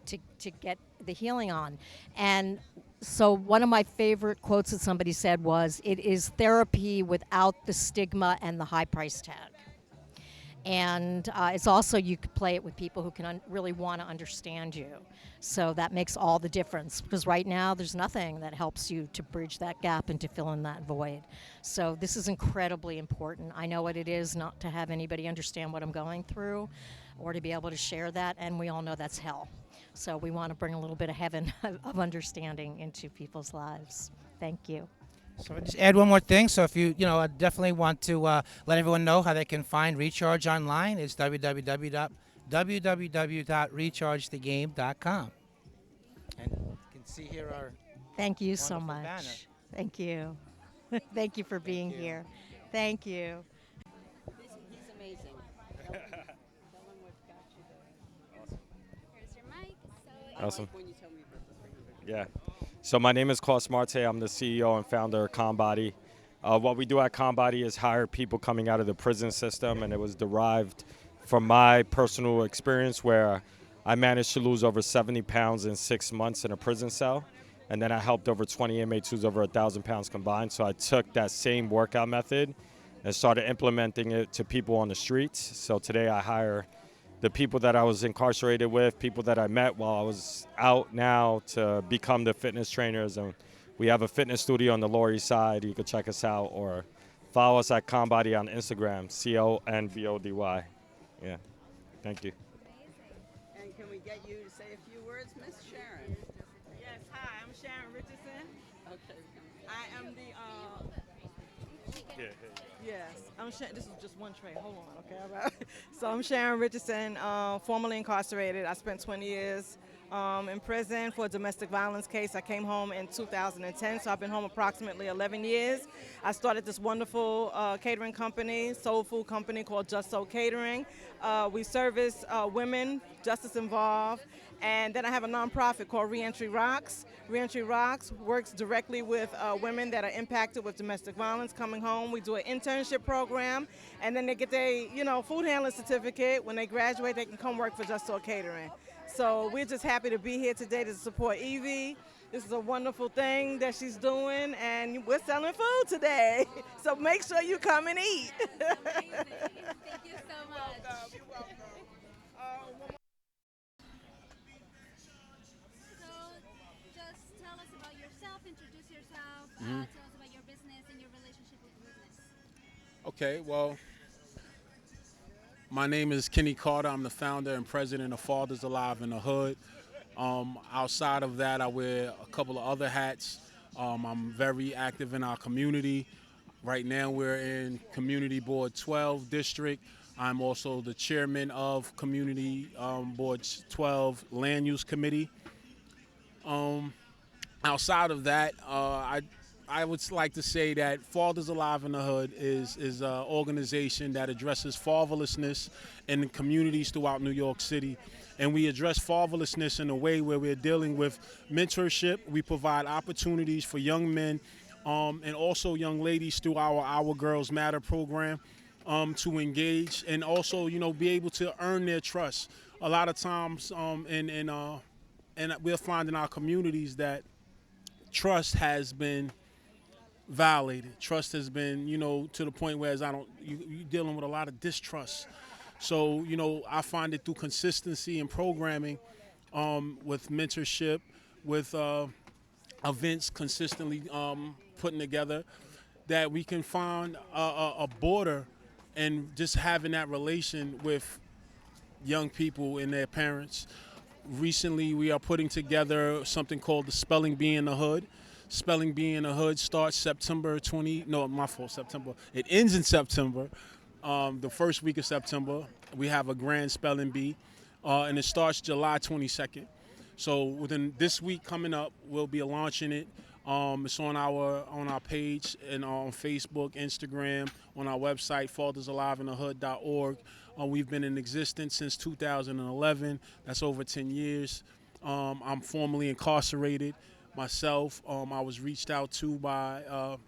to get the healing on. And so one of my favorite quotes that somebody said was, "It is therapy without the stigma and the high price tag." And it's also, you could play it with people who can really want to understand you. So that makes all the difference, because right now there's nothing that helps you to bridge that gap and to fill in that void. So this is incredibly important. I know what it is not to have anybody understand what I'm going through or to be able to share that, and we all know that's hell. So we want to bring a little bit of heaven of understanding into people's lives. Thank you. So I'll just add one more thing. So if you I definitely want to let everyone know how they can find Recharge online. It's www.rechargethegame.com. And you can see here our Thank you so wonderful much. banner. Thank you. Thank you for being here. Thank you. He's amazing. Here's your mic. Awesome. When you tell me about this right Yeah. here. So my name is Klaus Marte. I'm the CEO and founder of ComBody. What we do at ComBody is hire people coming out of the prison system, and it was derived from my personal experience where I managed to lose over 70 pounds in 6 months in a prison cell, and then I helped over 20 inmates lose over 1,000 pounds combined. So I took that same workout method and started implementing it to people on the streets. So today I hire the people that I was incarcerated with, people that I met while I was out now, to become the fitness trainers. And we have a fitness studio on the Lower East Side. You can check us out or follow us at ComBody on Instagram, CONBODY. Yeah, thank you. And can we get you to say a few words, Miss Sharon? Yes, hi, I'm Sharon Richardson. Okay. I am the, yes, this is just one tray, hold on, okay, all right. So I'm Sharon Richardson, formerly incarcerated. I spent 20 years in prison for a domestic violence case. I came home in 2010, so I've been home approximately 11 years. I started this wonderful catering company, soul food company called Just So Catering. We service women, justice involved, and then I have a nonprofit called Reentry Rocks. Reentry Rocks works directly with women that are impacted with domestic violence coming home. We do an internship program, and then they get their, food handling certificate. When they graduate, they can come work for Just So Catering. So we're just happy to be here today to support Evie. This is a wonderful thing that she's doing, and we're selling food today. So make sure you come and eat. Thank you so much. You're welcome. So just tell us about yourself, introduce yourself, Mhm. tell us about your business and your relationship with business. Okay, well, my name is Kenny Carter. I'm the founder and president of Fathers Alive in the Hood. Outside of that, I wear a couple of other hats. I'm very active in our community. Right now, we're in Community Board 12 District. I'm also the chairman of Community Board 12 Land Use Committee. Outside of that, I would like to say that Fathers Alive in the Hood is an organization that addresses fatherlessness in communities throughout New York City. And we address fatherlessness in a way where we're dealing with mentorship. We provide opportunities for young men and also young ladies through our Girls Matter program to engage and also, be able to earn their trust. A lot of times, and we'll find in our communities that trust has been violated. Trust has been, to the point where you're dealing with a lot of distrust. So, I find it through consistency and programming, with mentorship, with events consistently putting together, that we can find a border and just having that relation with young people and their parents. Recently, we are putting together something called the Spelling Bee in the Hood. Spelling Bee in the Hood starts September. It ends in September, the first week of September. We have a grand Spelling Bee, and it starts July 22nd. So within this week coming up, we'll be launching it. It's on our page and on Facebook, Instagram, on our website, fathersaliveinthehood.org. We've been in existence since 2011. That's over 10 years. I'm formerly incarcerated. myself. I was reached out to by a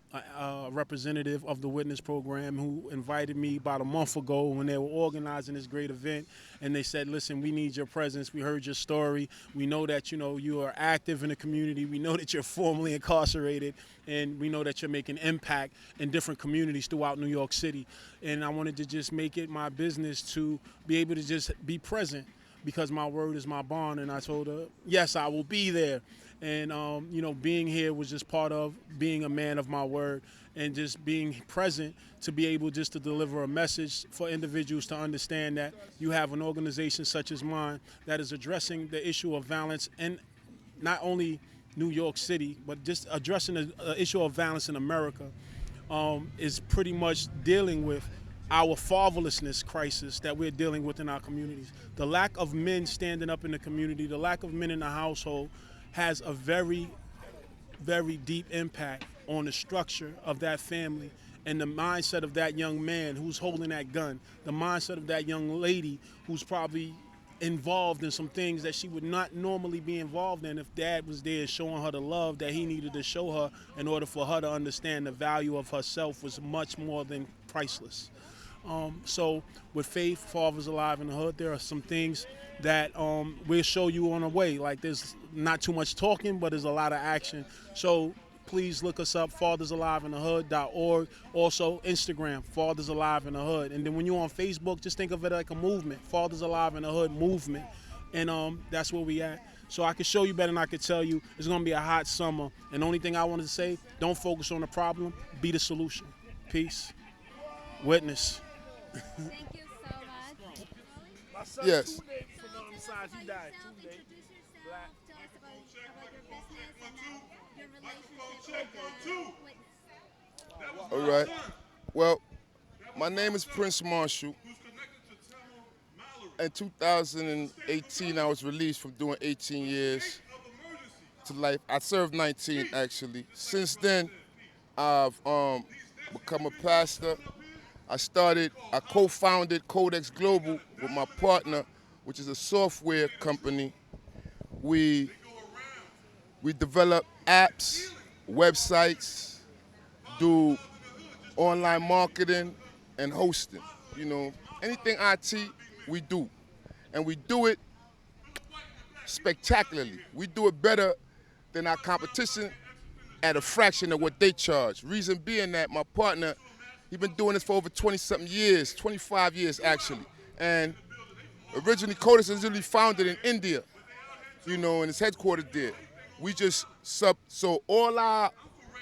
representative of the Witness Program who invited me about a month ago when they were organizing this great event, and they said, listen, we need your presence. We heard your story. We know that, you are active in the community. We know that you're formerly incarcerated, and we know that you're making impact in different communities throughout New York City. And I wanted to just make it my business to be able to just be present, because my word is my bond. And I told her, yes, I will be there. And, being here was just part of being a man of my word and just being present to be able just to deliver a message for individuals to understand that you have an organization such as mine that is addressing the issue of violence in not only New York City, but just addressing the issue of violence in America, is pretty much dealing with our fatherlessness crisis that we're dealing with in our communities. The lack of men standing up in the community, the lack of men in the household has a very, very deep impact on the structure of that family and the mindset of that young man who's holding that gun, the mindset of that young lady who's probably involved in some things that she would not normally be involved in if dad was there showing her the love that he needed to show her in order for her to understand the value of herself was much more than priceless. So with Faith, Fathers Alive in the Hood, there are some things that we'll show you on the way. Like, there's not too much talking, but there's a lot of action. So please look us up, fathersaliveinthehood.org. Also Instagram, Fathers Alive in the Hood. And then when you're on Facebook, just think of it like a movement, Fathers Alive in the Hood movement. And that's where we at. So I can show you better than I can tell you. It's gonna be a hot summer. And the only thing I wanted to say, don't focus on the problem, be the solution. Peace. Witness. Thank you so much. My son, Yes. from one of the sides, he died. Introduce yourself. Tell us about your business and your relationship with All right. Well, my name is Prince Marshall. In 2018, I was released from doing 18 years to life. I served 19, actually. Since then, I've become a pastor. I co-founded Codex Global with my partner, which is a software company. We develop apps, websites, do online marketing and hosting. Anything IT, we do. And we do it spectacularly. We do it better than our competition at a fraction of what they charge. Reason being that my partner, he's been doing this for over 20-something years, 25 years actually. And originally Codex was really founded in India, and it's headquartered there. We just so all our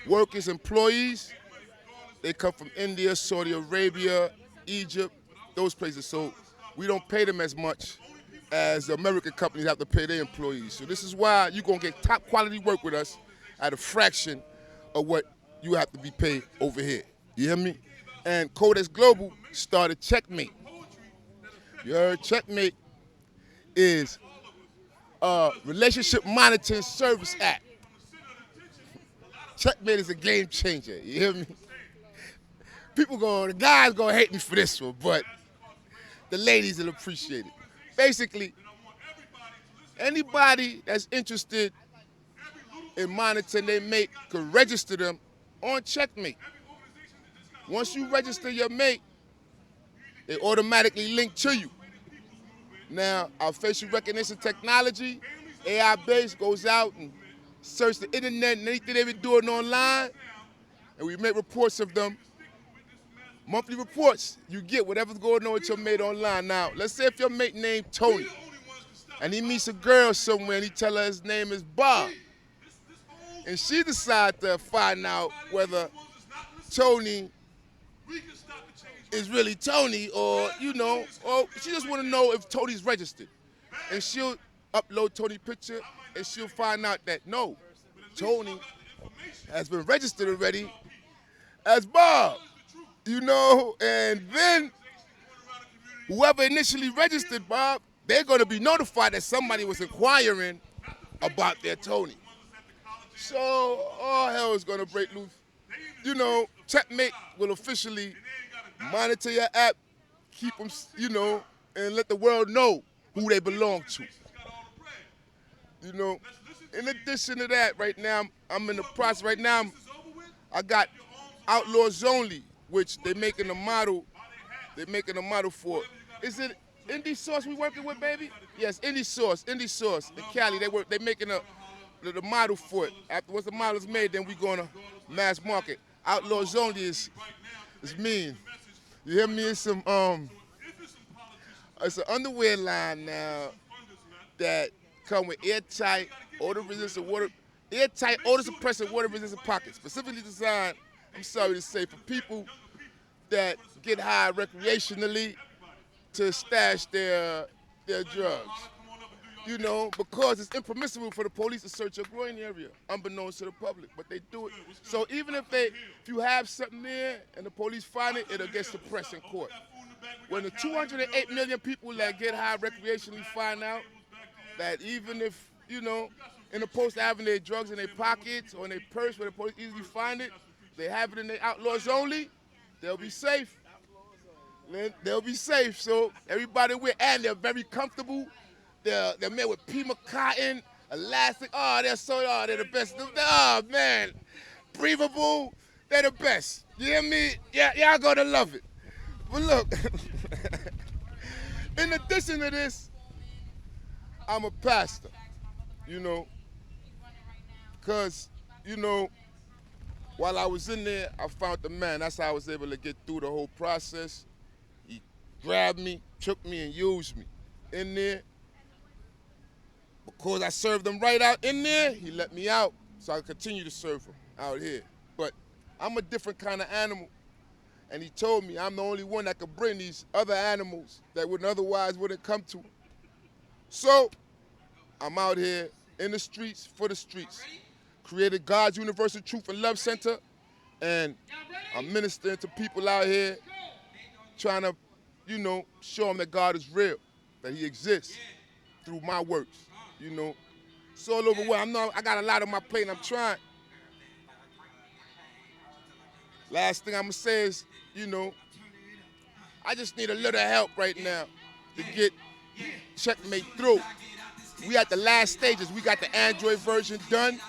workers, employees, they come from India, Saudi Arabia, Egypt, those places. So we don't pay them as much as the American companies have to pay their employees. So this is why you're gonna get top quality work with us at a fraction of what you have to be paid over here. You hear me? And Codex Global started Checkmate. You heard? Checkmate is a relationship monitoring service app. Checkmate is a game changer. You hear me? The guys gonna hate me for this one, but the ladies will appreciate it. Basically, anybody that's interested in monitoring their mate could register them on Checkmate. Once you register your mate, they automatically link to you. Now, our facial recognition technology, AI-based, goes out and search the internet and anything they've been doing online, and we make reports of them. Monthly reports, you get whatever's going on with your mate online. Now, let's say if your mate named Tony, and he meets a girl somewhere and he tell her his name is Bob, and she decides to find out whether Tony is really Tony, or or she just want to know if Tony's registered. And she'll upload Tony's picture, and she'll find out that no, Tony has been registered already as Bob, and then whoever initially registered Bob, they're gonna be notified that somebody was inquiring about their Tony. So all hell is gonna break loose. Checkmate will officially monitor your app, keep them, and let the world know who they belong to. In addition to that, right now, I'm in the process. Right now, I got Outlaws Only, which they're making a model. They're making a model for. Is it Indie Sauce we working with, baby? Yes, Indie Sauce. In Cali. They're making the model for it. After once the model is made, then we gonna mass market. Outlaws Only is mean. You hear me? It's an underwear line now that come with airtight, odor-resistant airtight, odor-suppressant, water-resistant pockets, specifically designed, I'm sorry to say, for people that get high recreationally to stash their drugs. You know, because it's impermissible for the police to search your groin area, unbeknownst to the public, but they do it. So even if you have something there and the police find it, it'll get suppressed in court. When the 208 million people that get high recreationally find out that even if, you know, in opposed to having their drugs in their pockets or in their purse where the police easily find it, they have it in their Outlaws Only, they'll be safe. They'll be safe, so everybody wear, and they're very comfortable. They're made with Pima cotton, elastic. They're the best. Oh, man. Breathable. They're the best. You hear me? Yeah, y'all gonna love it. But look, in addition to this, I'm a pastor, you know, because, you know, while I was in there, I found the man. That's how I was able to get through the whole process. He grabbed me, took me, and used me in there. Because I served him right out in there, he let me out, so I could continue to serve him out here. But I'm a different kind of animal, and he told me I'm the only one that could bring these other animals that wouldn't come to him. So I'm out here in the streets for the streets. Created God's Universal Truth and Love Center, and I'm ministering to people out here, trying to, you know, show them that God is real, that he exists through my works. You know, it's all over where I got a lot on my plate and I'm trying. Last thing I'm gonna say is, you know, I just need a little help right now to get Checkmate through. We at the last stages. We got the Android version done.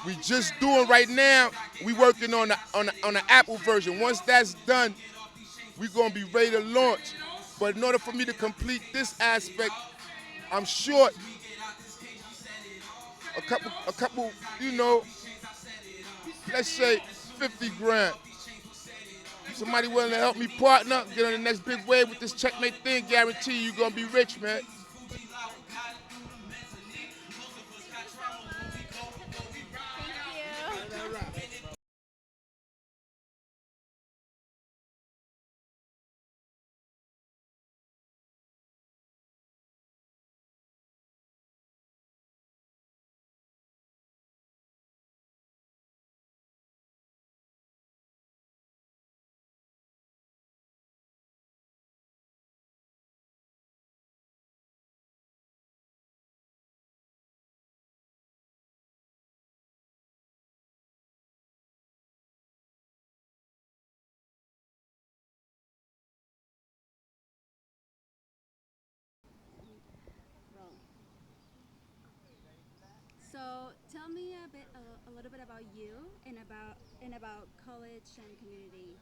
We just doing right now, we working on the Apple version. Once that's done, we gonna be ready to launch. But in order for me to complete this aspect, I'm short a couple, you know, let's say 50 grand. Somebody willing to help me partner, get on the next big wave with this Checkmate thing, guarantee you gonna be rich, man. So tell me a little bit about you and about college and community.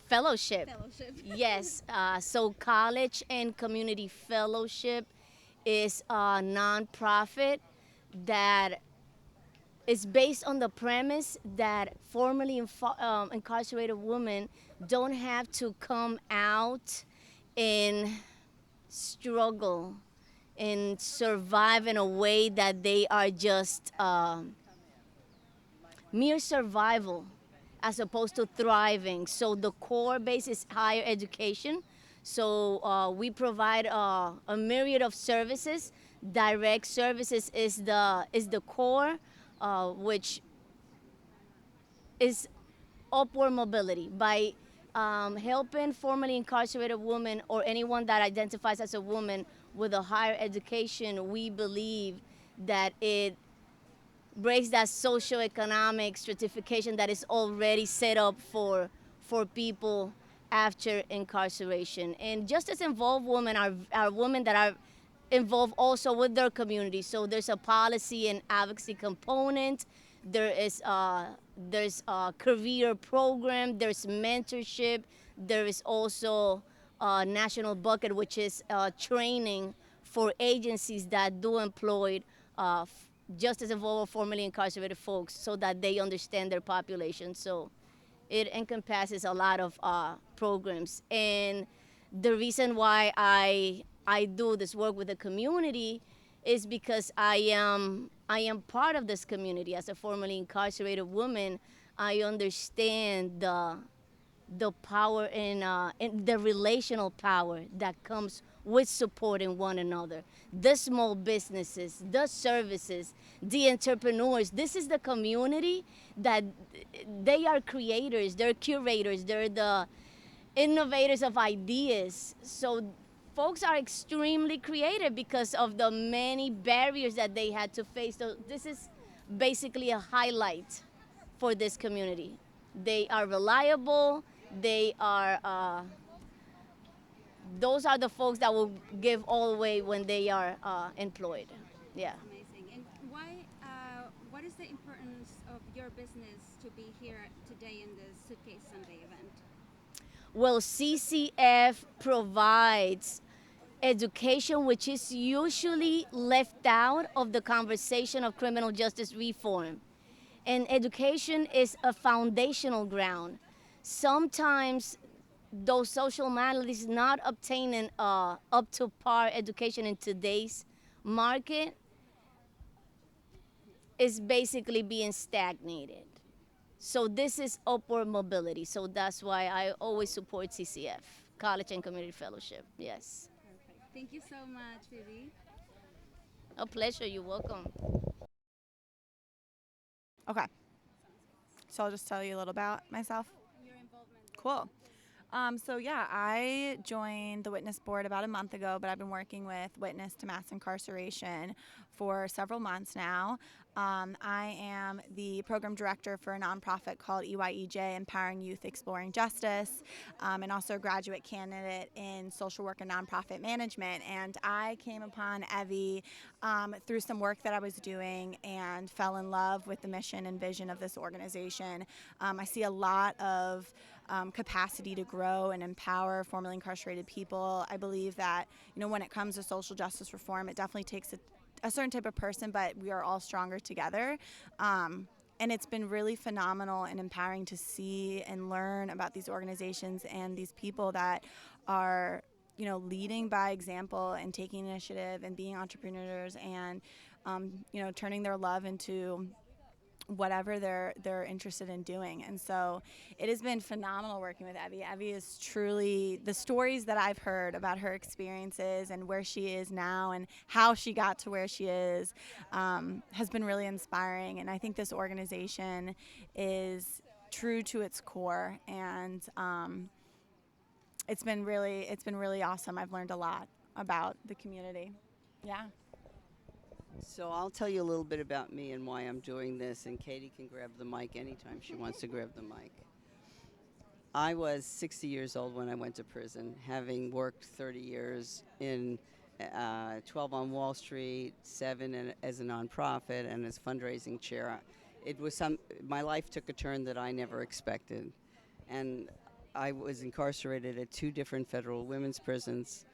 Fellowship. Fellowship. Yes. So College and Community Fellowship is a nonprofit that is based on the premise that formerly incarcerated women don't have to come out and struggle and survive in a way that they are just mere survival as opposed to thriving. So the core base is higher education. So we provide a myriad of services. Direct services is the core, which is upward mobility by helping formerly incarcerated women or anyone that identifies as a woman with a higher education. We believe that it breaks that socioeconomic stratification that is already set up for people after incarceration. And just as involved women are women that are involved also with their community. So there's a policy and advocacy component. There's a career program. There's mentorship. There is also a national bucket, which is training for agencies that do employ justice involved or formerly incarcerated folks, so that they understand their population. So it encompasses a lot of programs. And the reason why I do this work with the community is because I am part of this community. As a formerly incarcerated woman, I understand the power and the relational power that comes with supporting one another. The small businesses, the services, the entrepreneurs. This is the community that they are creators, they're curators, they're the innovators of ideas. So folks are extremely creative because of the many barriers that they had to face. So this is basically a highlight for this community. They are reliable. They are, those are the folks that will give all the way when they are employed. Yeah. Amazing. And what is the importance of your business to be here today in the Suitcase Sunday event? Well, CCF provides education which is usually left out of the conversation of criminal justice reform. And education is a foundational ground. Sometimes those social maladies not obtaining up to par education in today's market is basically being stagnated. So this is upward mobility. So that's why I always support CCF, College and Community Fellowship. Yes. Perfect. Thank you so much, Phoebe. A pleasure. You're welcome. Okay. So I'll just tell you a little about myself. Your involvement. Cool. So yeah, I joined the Witness Board about a month ago, but I've been working with Witness to Mass Incarceration for several months now. I am the program director for a nonprofit called EYEJ, Empowering Youth Exploring Justice, and also a graduate candidate in social work and nonprofit management. And I came upon Evie through some work that I was doing and fell in love with the mission and vision of this organization. I see a lot of capacity to grow and empower formerly incarcerated people. I believe that, when it comes to social justice reform, it definitely takes a certain type of person, but we are all stronger together. And it's been really phenomenal and empowering to see and learn about these organizations and these people that are, leading by example and taking initiative and being entrepreneurs and, turning their love into whatever they're interested in doing. And so it has been phenomenal working with Evie. Evie is truly, the stories that I've heard about her experiences and where she is now and how she got to where she is has been really inspiring. And I think this organization is true to its core, and it's been really awesome. I've learned a lot about the community. Yeah. So I'll tell you a little bit about me and why I'm doing this, and Katie can grab the mic anytime she wants to grab the mic. I was 60 years old when I went to prison, having worked 30 years in 12 on Wall Street, 7 as a nonprofit, and as fundraising chair. My life took a turn that I never expected. And I was incarcerated at 2 different federal women's prisons.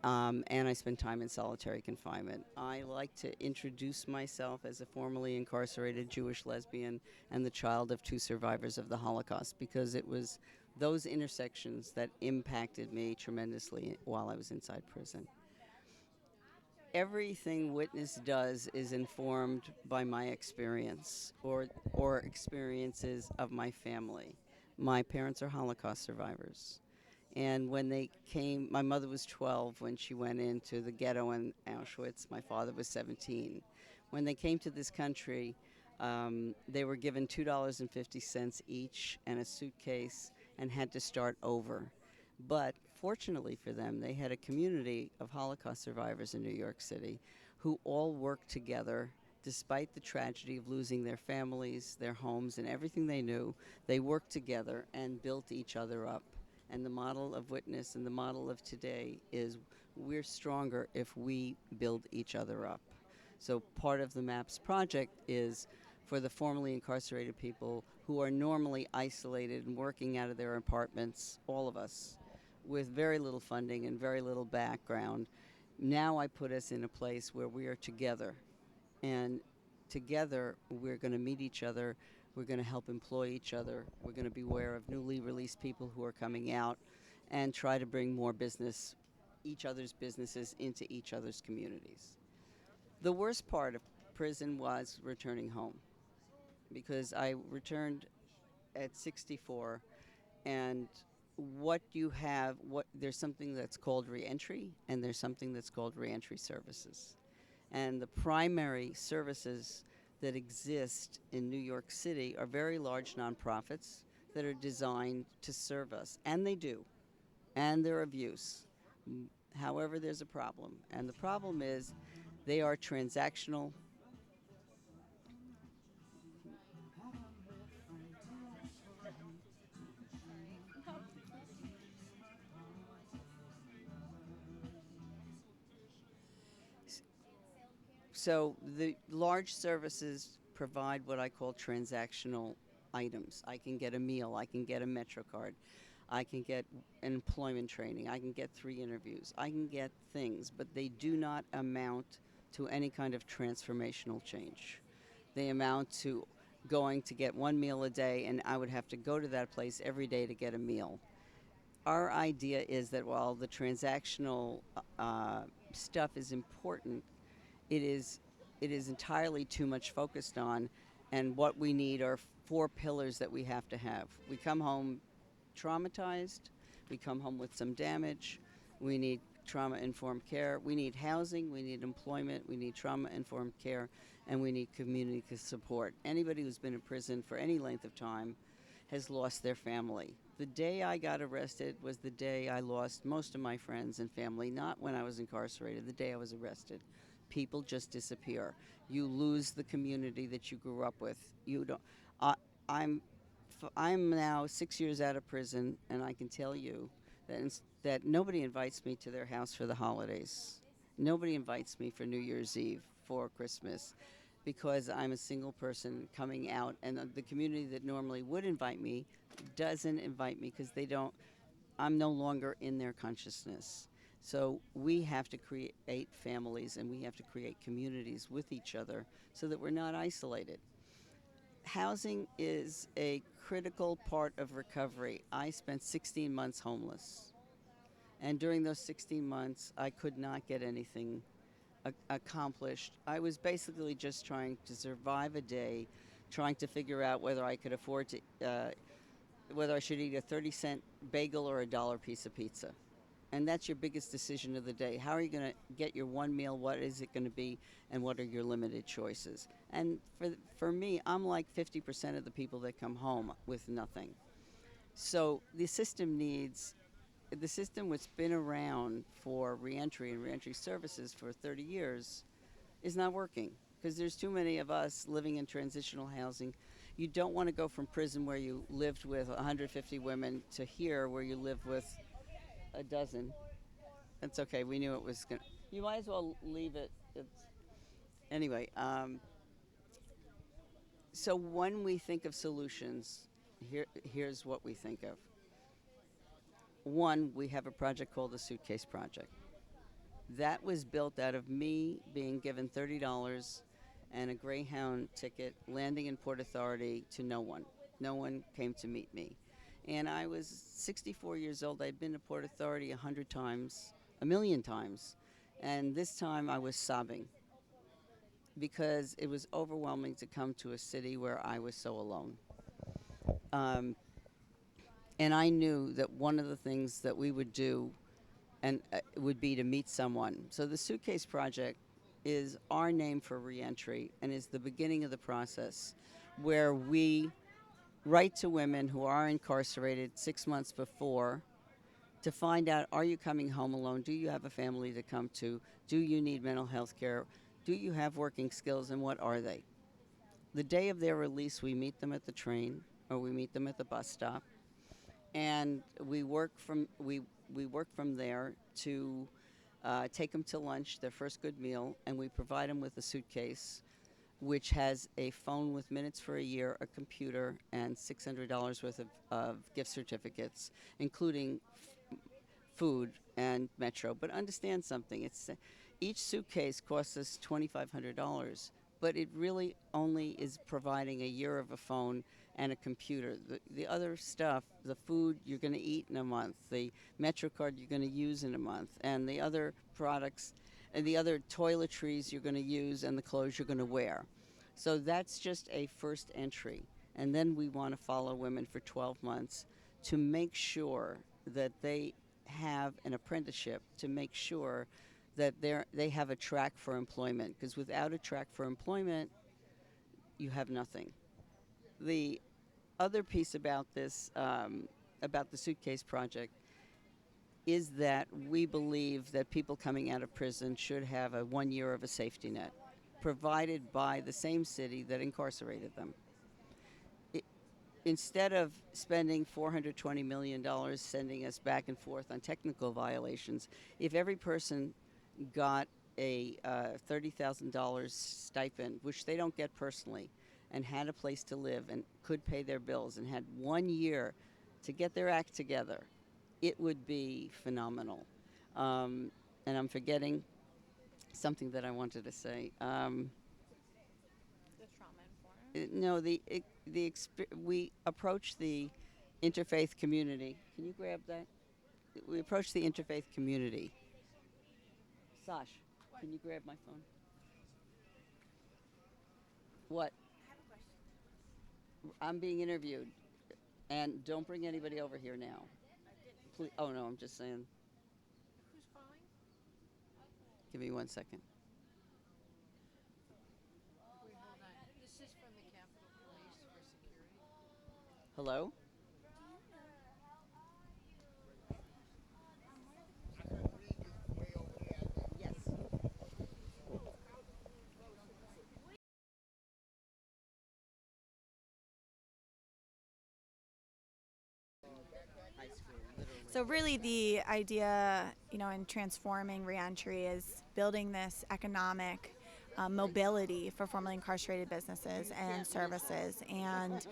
And I spent time in solitary confinement. I like to introduce myself as a formerly incarcerated Jewish lesbian and the child of 2 survivors of the Holocaust, because it was those intersections that impacted me tremendously while I was inside prison. Everything Witness does is informed by my experience or experiences of my family. My parents are Holocaust survivors. And when they came, my mother was 12 when she went into the ghetto in Auschwitz. My father was 17. When they came to this country, they were given $2.50 each and a suitcase and had to start over. But fortunately for them, they had a community of Holocaust survivors in New York City who all worked together despite the tragedy of losing their families, their homes, and everything they knew. They worked together and built each other up. And the model of Witness and the model of today is we're stronger if we build each other up. So part of the MAPS project is for the formerly incarcerated people who are normally isolated and working out of their apartments, all of us, with very little funding and very little background. Now I put us in a place where we are together. And together we're going to meet each other. We're going to help employ each other. We're going to be aware of newly released people who are coming out and try to bring more business, each other's businesses into each other's communities. The worst part of prison was returning home, because I returned at 64, and there's something that's called reentry, and there's something that's called reentry services. And the primary services that exist in New York City are very large nonprofits that are designed to serve us, and they do, and they're of use. However, there's a problem, and the problem is they are transactional. So the large services provide what I call transactional items. I can get a meal, I can get a MetroCard, I can get an employment training, I can get 3 interviews, I can get things, but they do not amount to any kind of transformational change. They amount to going to get 1 meal a day, and I would have to go to that place every day to get a meal. Our idea is that while the transactional stuff is important, it is entirely too much focused on, and what we need are 4 pillars that we have to have. We come home traumatized, we come home with some damage, we need trauma-informed care, we need housing, we need employment, we need trauma-informed care, and we need community support. Anybody who's been in prison for any length of time has lost their family. The day I got arrested was the day I lost most of my friends and family, not when I was incarcerated, the day I was arrested. People just disappear. You lose the community that you grew up with. You don't. I'm now 6 years out of prison, and I can tell you that nobody invites me to their house for the holidays. Nobody invites me for New Year's Eve, for Christmas, because I'm a single person coming out, and the community that normally would invite me doesn't invite me because I'm no longer in their consciousness. So we have to create families, and we have to create communities with each other so that we're not isolated. Housing is a critical part of recovery. I spent 16 months homeless, and during those 16 months, I could not get anything accomplished. I was basically just trying to survive a day, trying to figure out whether I could afford to, whether I should eat a 30-cent bagel or a $1 piece of pizza. And that's your biggest decision of the day. How are you going to get your 1 meal? What is it going to be? And what are your limited choices? And for me, I'm like 50% of the people that come home with nothing. So the system which has been around for reentry and reentry services for 30 years is not working, because there's too many of us living in transitional housing. You don't want to go from prison where you lived with 150 women to here where you live with a dozen. That's okay. We knew it was going to. You might as well leave it. Anyway, so when we think of solutions, here's what we think of. One, we have a project called the Suitcase Project. That was built out of me being given $30 and a Greyhound ticket, landing in Port Authority to no one. No one came to meet me. And I was 64 years old. I'd been to Port Authority 100 times, a million times. And this time I was sobbing because it was overwhelming to come to a city where I was so alone. And I knew that one of the things that we would do would be to meet someone. So the Suitcase Project is our name for reentry, and is the beginning of the process where we write to women who are incarcerated 6 months before to find out, are you coming home alone? Do you have a family to come to? Do you need mental health care? Do you have working skills, and what are they? The day of their release, we meet them at the train, or we meet them at the bus stop, and we work from there to take them to lunch, their first good meal, and we provide them with a suitcase which has a phone with minutes for a year, a computer, and $600 worth of gift certificates, including food and Metro. But understand something, each suitcase costs us $2,500, but it really only is providing a year of a phone and a computer. The other stuff, the food you're going to eat in a month, the Metro card you're going to use in a month, and the other products and the other toiletries you're going to use and the clothes you're going to wear. So that's just a first entry. And then we want to follow women for 12 months to make sure that they have an apprenticeship, to make sure that they have a track for employment, because without a track for employment, you have nothing. The other piece about this, about the Suitcase project, is that we believe that people coming out of prison should have a 1 year of a safety net provided by the same city that incarcerated them. Instead of spending $420 million sending us back and forth on technical violations, if every person got a $30,000 stipend, which they don't get personally, and had a place to live and could pay their bills and had 1 year to get their act together, it would be phenomenal. And I'm forgetting something that I wanted to say. The trauma informed? No, we approach the interfaith community. Can you grab that? We approach the interfaith community. Sash, can you grab my phone? What? I'm being interviewed, and don't bring anybody over here now. Please. Oh no, I'm just saying. Who's calling? Give me 1 second. Wait, hold on. This is from the Capitol Police for security. Hello? So really the idea, in transforming reentry is building this economic mobility for formerly incarcerated businesses and services. And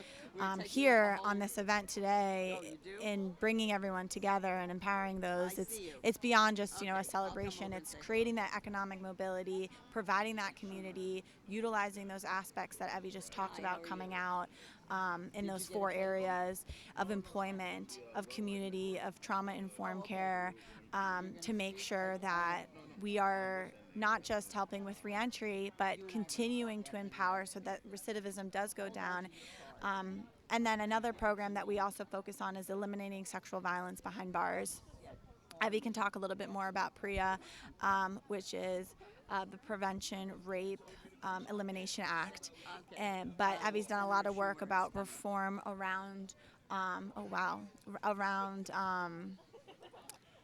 here on this event today, in bringing everyone together and empowering those, it's beyond just a celebration. It's creating that economic mobility, providing that community, utilizing those aspects that Evie just talked about coming out in those 4 areas of employment, of community, of trauma-informed care, to make sure that we are not just helping with reentry, but continuing to empower so that recidivism does go down. And then another program that we also focus on is eliminating sexual violence behind bars. Evie can talk a little bit more about PREA, which is the Prevention, Rape, Elimination Act. But Evie's done a lot of work about reform around,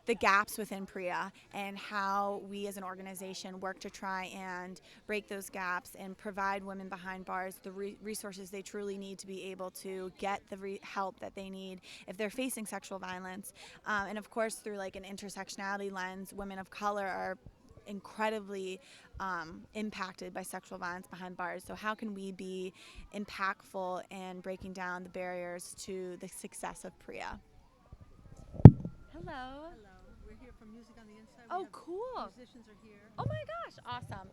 the gaps within PREA and how we as an organization work to try and break those gaps and provide women behind bars the resources they truly need to be able to get the help that they need if they're facing sexual violence. And of course, through like an intersectionality lens, women of color are incredibly impacted by sexual violence behind bars. So how can we be impactful in breaking down the barriers to the success of PREA? Hello. We're here from Music on the Inside. Oh, cool. Musicians are here. Oh my gosh, awesome.